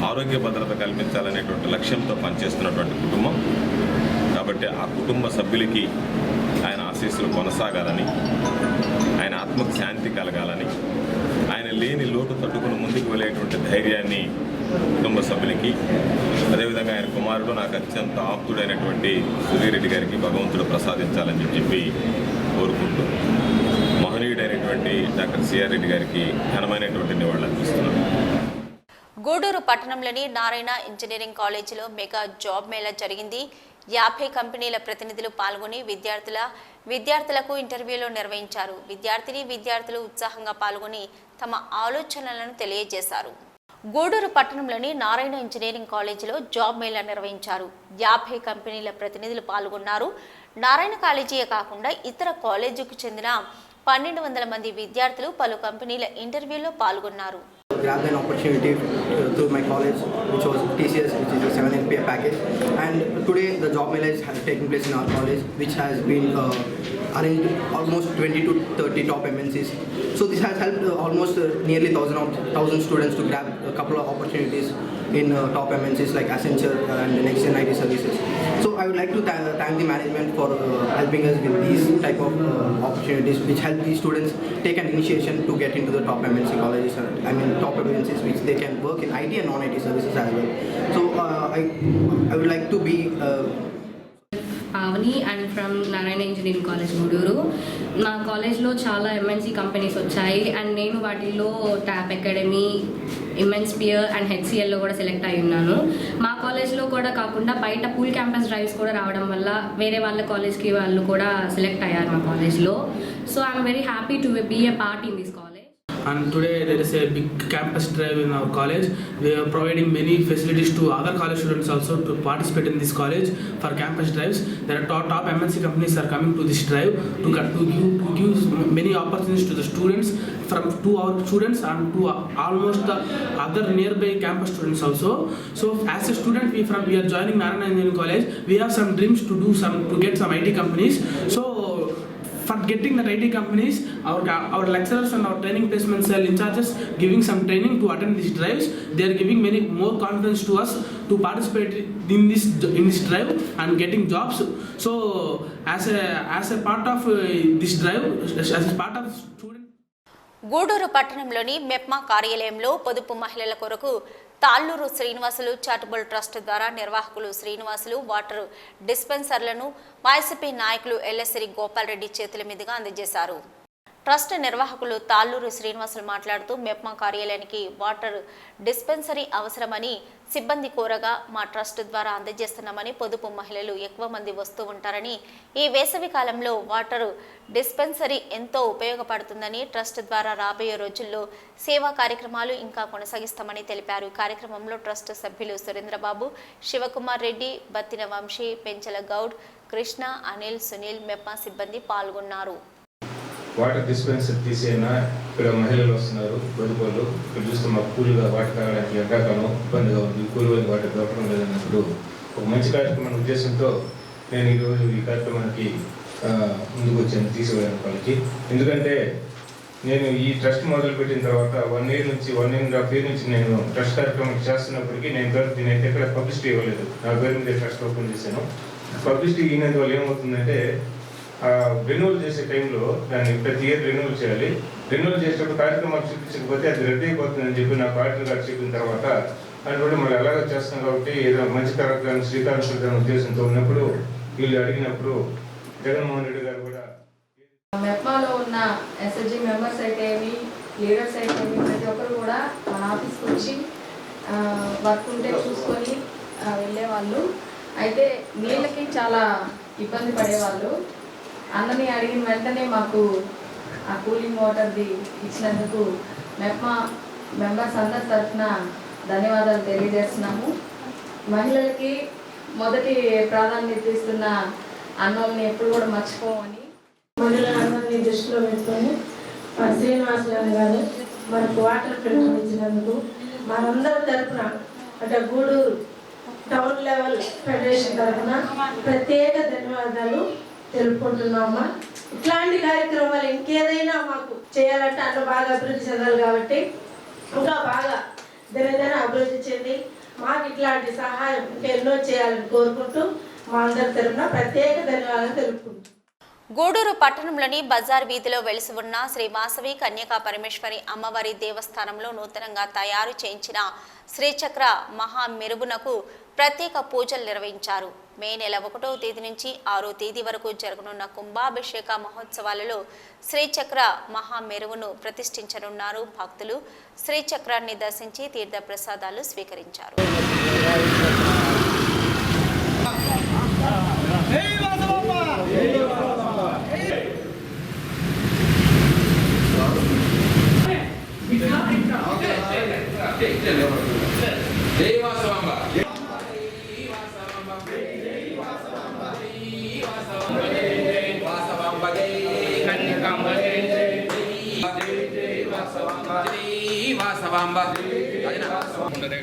ఆరోగ్య భద్రత కల్పించాలనేటువంటి లక్ష్యంతో పనిచేస్తున్నటువంటి కుటుంబం. కాబట్టి ఆ కుటుంబ సభ్యులకి ఆయన ఆశీస్సులు కొనసాగాలని, ఆయన ఆత్మకు శాంతి కలగాలని, ఆయన లేని లోటు తట్టుకుని ముందుకు వెళ్ళేటువంటి ధైర్యాన్ని కుటుంబ సభ్యులకి, అదేవిధంగా ఆయన కుమారుడు నాకు అత్యంత ఆప్తుడైనటువంటి సుధీర్ రెడ్డి గారికి భగవంతుడు ప్రసాదించాలని చెప్పి కోరుకుంటూ మహనీయుడైనటువంటి డాక్టర్ సిఆర్ రెడ్డి గారికి ఘనమైనటువంటి నివాళులు అర్పిస్తున్నాను. గూడూరు పట్టణంలోని నారాయణ ఇంజనీరింగ్ కాలేజీలో మెగా జాబ్ మేళా జరిగింది. 50 కంపెనీల ప్రతినిధులు పాల్గొని విద్యార్థులకు ఇంటర్వ్యూలు నిర్వహించారు. విద్యార్థులు ఉత్సాహంగా పాల్గొని తమ ఆలోచనలను తెలియజేశారు. గూడూరు పట్టణంలోని నారాయణ ఇంజనీరింగ్ కాలేజీలో జాబ్ మేళా నిర్వహించారు. 50 కంపెనీల ప్రతినిధులు పాల్గొన్నారు. నారాయణ కాలేజీయే కాకుండా ఇతర కాలేజీకు చెందిన 1200 మంది విద్యార్థులు పలు కంపెనీల ఇంటర్వ్యూలో పాల్గొన్నారు. Grabbed an opportunity through my college, which was TCS, which is a 7 LPA package. And today the job mela is taking place in our college, which has been arranged almost 20 to 30 top MNCs. So this has helped almost nearly 1,000 students to grab a couple of opportunities in top MNCs like Accenture and Next-Gen IT Services. So I would like to thank the management for helping us with these type of opportunities, which help these students take an initiation to get into the top MNC colleges. Top MNCs which they can work in IT and non-IT services as well. So I would like to be Avani and from Narayana Engineering College Guduru. నా కాలేజ్లో చాలా MNC companies వచ్చాయి and నేను వాటిల్లో tap academy, ఇమెన్స్పియర్ and హెచ్సిఎల్లో కూడా select అయి ఉన్నాను. మా కాలేజ్లో కూడా కాకుండా బయట పూల్ క్యాంపస్ డ్రైవ్స్ కూడా రావడం వల్ల వేరే వాళ్ళ కాలేజ్కి వాళ్ళు కూడా సెలెక్ట్ అయ్యారు మా కాలేజ్లో. So I'm very happy to be a part in this college. and today there is a big campus drive in our college. We are providing many facilities to other college students also to participate in this college for campus drives. There are top MNC companies are coming to this drive to give many opportunities to the students, to our students and to almost the other nearby campus students also. So as a student we are joining Narayana Engineering College. We have some dreams to get some IT companies. So for getting the IT companies, our lecturers and our training placement cell in charges giving some training to attend these drives. They are giving many more confidence to us to participate in this drive and getting jobs. So as a part of this drive, as a part of student. Gudur పట్టణంలోని మెప్మా కార్యాలయంలో పొదుపు మహిళల కొరకు Talluru Srinivasulu charitable trust ద్వారా నిర్వాహకులు Srinivasulu water డిస్పెన్సర్లను YCP నాయకులు ఎల్లసిరి గోపాల్ రెడ్డి చేతుల మీదుగా అందజేశారు. ట్రస్ట్ నిర్వాహకులు తాళ్ళూరు శ్రీనివాసులు మాట్లాడుతూ మెప్మా కార్యాలయానికి వాటర్ డిస్పెన్సరీ అవసరమని సిబ్బంది కోరగా మా ట్రస్ట్ ద్వారా అందజేస్తున్నామని, పొదుపు మహిళలు ఎక్కువ మంది వస్తూ ఉంటారని, ఈ వేసవి కాలంలో వాటర్ డిస్పెన్సరీ ఎంతో ఉపయోగపడుతుందని, ట్రస్ట్ ద్వారా రాబోయే రోజుల్లో సేవా కార్యక్రమాలు ఇంకా కొనసాగిస్తామని తెలిపారు. కార్యక్రమంలో ట్రస్ట్ సభ్యులు సురేంద్రబాబు, శివకుమార్ రెడ్డి, బత్తిన వంశీ, పెంచల గౌడ్, కృష్ణ, అనిల్, సునీల్, మెప్మా సిబ్బంది పాల్గొన్నారు. వాటర్ డిస్పెన్సర్ తీసేనా ఇక్కడ మహిళలు వస్తున్నారు, పొదుపులు ఇక్కడ చూస్తే మాకు కూల్గా వాటర్ తాగడానికి ఎండాకాలం ఇబ్బందిగా ఉంది, కూల్గా వాటర్ దొరకడం లేదన్నప్పుడు ఒక మంచి కార్యక్రమం ఉద్దేశంతో నేను ఈరోజు ఈ కార్యక్రమానికి ముందుకు వచ్చాను, తీసుకువెళ్ళాను వాళ్ళకి. ఎందుకంటే నేను ఈ ట్రస్ట్ మొదలుపెట్టిన తర్వాత 1.5 year నుంచి నేను ట్రస్ట్ కార్యక్రమం చేస్తున్నప్పటికీ దీనైతే ఎక్కడ పబ్లిసిటీ ఇవ్వలేదు. నా పేరు మీద ట్రస్ట్ ఓపెన్ చేశాను. పబ్లిసిటీ ఇన్నందువల్ల ఏమవుతుందంటే రెన్యూవల్ చేసే టైంలో దాన్ని ప్రతి ఇయర్ రెన్యూవల్ చేయాలి. రెన్యూవల్ చేసేటప్పుడు కార్యక్రమాలు చూపించకపోతే అది రద్దు అయిపోతుందని చెప్పి నాకు ఆడిటర్ గారు చెప్పిన తర్వాత అందులో మళ్ళీ అలాగే చేస్తాం కాబట్టి ఏదో మంచి కార్యక్రమం శ్రీకారం చుట్టాలని ఉద్దేశంతో ఉన్నప్పుడు వీళ్ళు అడిగినప్పుడు జగన్మోహన్ రెడ్డి గారు కూడా మెప్మాలో ఉన్న ఎస్ఎస్జి మెంబర్స్ అయితే ఏమి, లీడర్స్ అయితే ఏమి, ప్రతి ఒక్కరు కూడా మన ఆఫీస్కి వచ్చి వర్క్ ఉంటే చూసుకొని వెళ్ళేవాళ్ళు. అయితే నీళ్ళకి చాలా ఇబ్బంది పడేవాళ్ళు. అందరినీ అడిగిన వెంటనే మాకు ఆ కూలింగ్ వాటర్ది ఇచ్చినందుకు మెప్మా మెంబర్స్ అందరి తరఫున ధన్యవాదాలు తెలియజేస్తున్నాము. మహిళలకి మొదటి ప్రాధాన్యత ఇస్తున్న అన్నోళ్ళని ఎప్పుడు కూడా మర్చిపోమని మహిళలందరినీ దృష్టిలో పెట్టుకొని శ్రీనివాసరావు గారు మనకు వాటర్ ఫిల్టర్ ఇచ్చినందుకు మనందరి తరఫున అంటే గూడూరు టౌన్ లెవెల్ ఫెడరేషన్ తరఫున ప్రత్యేక ధన్యవాదాలు తెలుపుకుంటున్నామా. ఇట్లాంటి కార్యక్రమాలు ఇంకేదైనా మాకు చేయాలంటే అన్న బాగా అభివృద్ధి చెందాలి కాబట్టి ఇంకా బాగా దినదిన అభివృద్ధి చెంది మాకు ఇట్లాంటి సహాయం ఇంకా ఎన్నో చేయాలని కోరుకుంటూ మా అందరి తరఫున ప్రత్యేక ధన్యవాదాలు తెలుపుకుంటున్నాం. గూడూరు పట్టణంలోని బజార్ వీధిలో వెలిసి ఉన్న శ్రీ వాసవి కన్యకా పరమేశ్వరి అమ్మవారి దేవస్థానంలో నూతనంగా తయారు చేయించిన శ్రీచక్ర మహా మెరుగునకు ప్రత్యేక పూజలు నిర్వహించారు. మే నెల 1వ తేదీ నుంచి 6వ తేదీ వరకు జరగనున్న కుంభాభిషేక మహోత్సవాలలో శ్రీచక్ర మహా మెరుగును ప్రతిష్ఠించనున్నారు. భక్తులు శ్రీచక్రాన్ని దర్శించి తీర్థ ప్రసాదాలు స్వీకరించారు.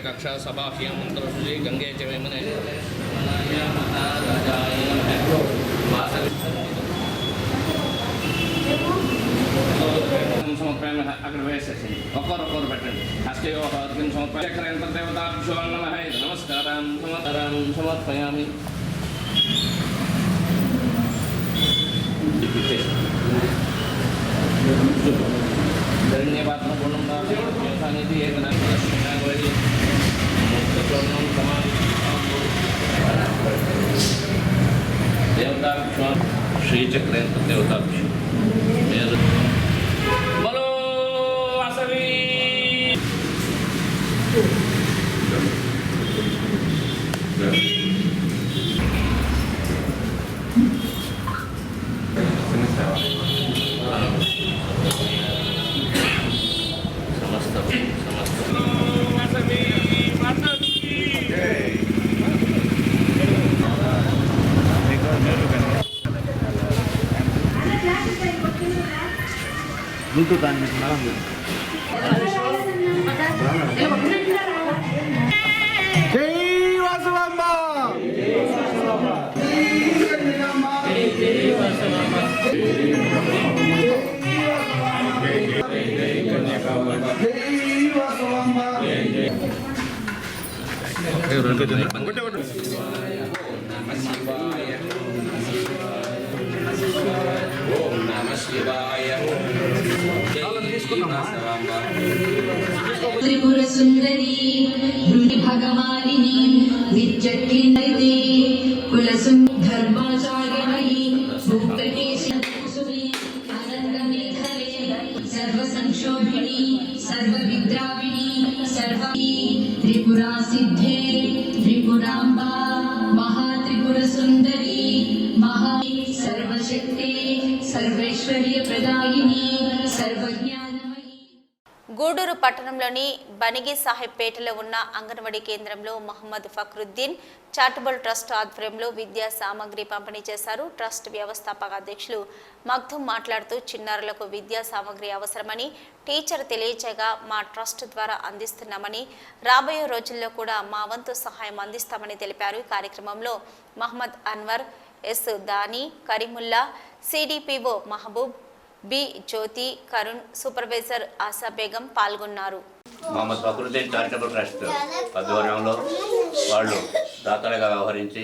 कक्षा सभाह्यं मंत्रसुजी गंगे च वेमने समर्पयामि अग्र वेसेसि ఒకరొకరు పెట్టండి హస్తయోహర్ఘ్యం సమర్పయామి దేవతాభ్యో నమః నమస్కారం సమర్పయామి ధన్యవాదం పూర్ణం దాసానిధి ఏకనాథి ముక్తచూర్ణం సమాధి దేవతాభ్యో శ్రీచక్రేంద్ర దేవతాభ్యో బలో వాసవి గుంటూరు దాని మీకు మేడం త్రిపుర సుందరి భగవానిని విద్యకి కుల ధర్మాచార్యమయి సర్వ సంక్షోభిణి సర్వ విద్రావిణి సర్వ త్రిపురా సిద్ధే త్రిపురాంబా మహాత్రిపుర సుందరి మహా సర్వశక్తే సర్వైశ్వర్య ప్రదాయిని సర్వజ్ఞానమయి. గూడూరు పట్టణంలోని బనిగి సాహెబ్ పేటలో ఉన్న అంగన్వాడీ కేంద్రంలో మహమ్మద్ ఫక్రుద్దీన్ చారిటబుల్ ట్రస్ట్ ఆధ్వర్యంలో విద్యా సామగ్రి పంపిణీ చేశారు. ట్రస్ట్ వ్యవస్థాపక అధ్యక్షులు మగ్ధూమ్ మాట్లాడుతూ చిన్నారులకు విద్యా సామగ్రి అవసరమని టీచర్ తెలియచేయగా మా ట్రస్ట్ ద్వారా అందిస్తున్నామని రాబోయే రోజుల్లో కూడా మా వంతు సహాయం అందిస్తామని తెలిపారు. ఈ కార్యక్రమంలో మహమ్మద్ అన్వర్, ఎస్ దాని, కరీముల్లా, సిడిపిఓ మహబూబ్, బి జ్యోతి, కరుణ్, సూపర్వైజర్ ఆశా బేగం పాల్గొన్నారు. మహమ్మద్ ఫక్రుద్దీన్ చారిటబుల్ ట్రస్ట్ ఆధ్వర్యంలో వాళ్ళు దాతలుగా వ్యవహరించి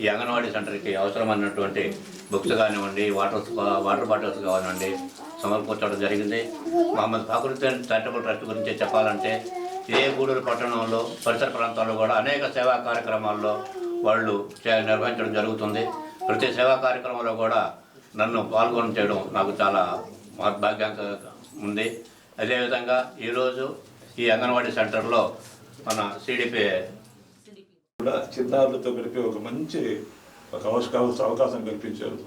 ఈ అంగన్వాడీ సెంటర్కి అవసరమైనటువంటి బుక్స్ కానివ్వండి, వాటర్ బాటిల్స్ కానివ్వండి సమర్పించడం జరిగింది. మహమ్మద్ ఫక్రుద్దీన్ చారిటబుల్ ట్రస్ట్ గురించి చెప్పాలంటే ఇదే గూడూరు పట్టణంలో పరిసర ప్రాంతాల్లో కూడా అనేక సేవా కార్యక్రమాల్లో వాళ్ళు నిర్వహించడం జరుగుతుంది. ప్రతి సేవా కార్యక్రమంలో కూడా నన్ను పాల్గొన చేయడం నాకు చాలా మహద్భాగ్యంగా ఉంది. అదేవిధంగా ఈరోజు ఈ అంగన్వాడీ సెంటర్లో మన సిడిపి కూడా చిన్నారులతో గడిపే ఒక మంచి అవకాశం కల్పించారు.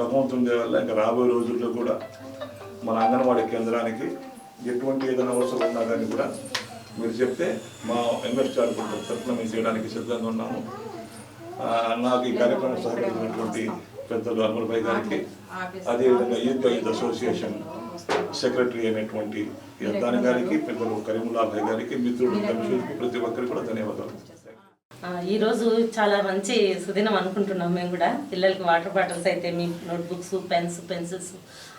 భగవంతుని వల్ల ఇంకా రాబోయే రోజుల్లో కూడా మన అంగన్వాడీ కేంద్రానికి ఎటువంటి ఏదైనా అవసరం ఉన్నా కానీ కూడా మీరు చెప్తే మా ఎంఎస్ చారిటబుల్ తరఫున మేము చేయడానికి సిద్ధంగా ఉన్నాము. నాకు ఈ కార్యక్రమం సహకరించినటువంటి పెద్దలు అన్వర్ భాయ్ గారికి, అదేవిధంగా యూత్ అసోసియేషన్ సెక్రటరీ అయినటువంటి యద్దాని గారికి, పెద్దలు కరీముల్లా భాయ్ గారికి, మిత్రుడు కమిషన్కి, ప్రతి ఒక్కరికి కూడా ధన్యవాదాలు. ఈరోజు చాలా మంచి సుదినం అనుకుంటున్నాం. మేము కూడా పిల్లలకి వాటర్ బాటిల్స్ అయితే మీ నోట్బుక్స్, పెన్స్, పెన్సిల్స్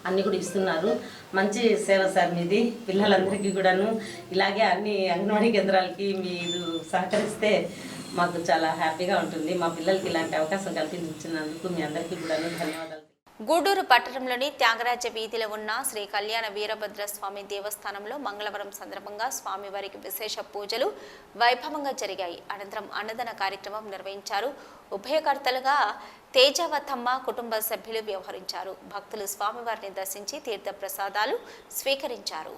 అన్నీ కూడా ఇస్తున్నారు. మంచి సేవ సార్ మీది. పిల్లలందరికీ కూడాను ఇలాగే అన్ని అంగన్వాడీ కేంద్రాలకి మీరు సహకరిస్తే మాకు చాలా హ్యాపీగా ఉంటుంది. మా పిల్లలకి ఇలాంటి అవకాశం కల్పించినందుకు మీ అందరికీ కూడా ధన్యవాదాలు. గూడూరు పట్టణంలోని త్యాగరాజ వీధిలో ఉన్న శ్రీ కళ్యాణ వీరభద్ర స్వామి దేవస్థానంలో మంగళవారం సందర్భంగా స్వామివారికి విశేష పూజలు వైభవంగా జరిగాయి. అనంతరం అన్నదాన కార్యక్రమం నిర్వహించారు. ఉభయకర్తలుగా తేజవతమ్మ కుటుంబ సభ్యులు వ్యవహరించారు. భక్తులు స్వామివారిని దర్శించి తీర్థ ప్రసాదాలు స్వీకరించారు.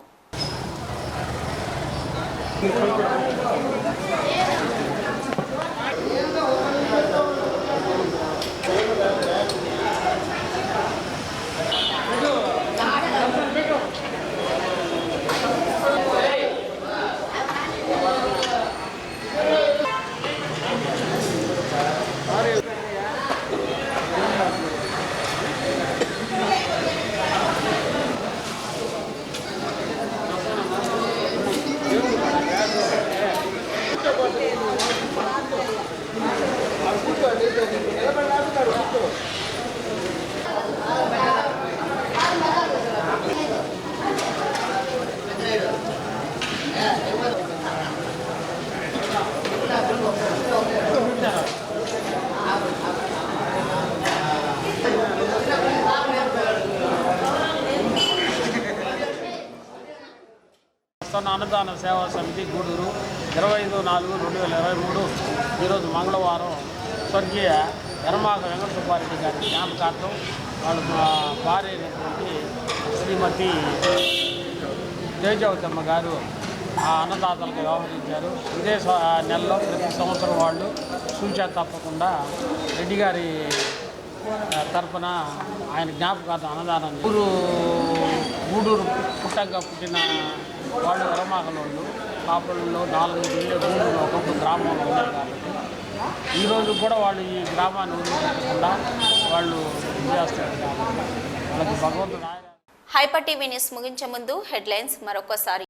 అన్నదాన సేవా సమితి గూడూరు 25/4/2023 ఈరోజు మంగళవారం స్వర్గీయ ఎర్రమాక వెంకట సుబ్బారెడ్డి గారి జ్ఞాపకార్థం వాళ్ళ భార్య అయినటువంటి శ్రీమతి తేజవతమ్మ గారు ఆ అన్నదాతలకు వ్యవహరించారు. ఇదే నెలలో ప్రతి సంవత్సరం వాళ్ళు సూచన తప్పకుండా రెడ్డి గారి తరఫున ఆయన జ్ఞాపకార్థం అన్నదానం గూడూరు పుట్టంగా పుట్టిన వాళ్ళు ఎర్రమాకలోళ్ళు కాపులలో 4 ఇళ్ళు గూడూరు ఒక్కొక్క గ్రామంలో ఉన్నాయి కాబట్టి ఈరోజు కూడా వాళ్ళు ఈ గ్రామాన్ని వదిలిపెట్టకుండా వాళ్ళు చేస్తారు కాబట్టి వాళ్ళకి భగవంతుడు హైపర్ టీవీ న్యూస్ ముగించే ముందు హెడ్లైన్స్ మరొకసారి.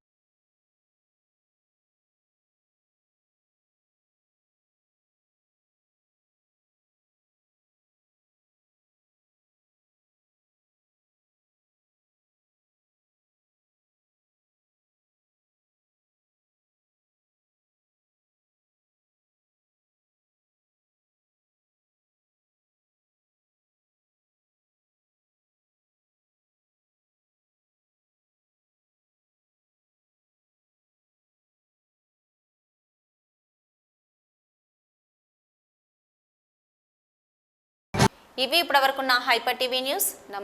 ఇవి ఇప్పటివరకున్న హైపర్ టీవీ న్యూస్.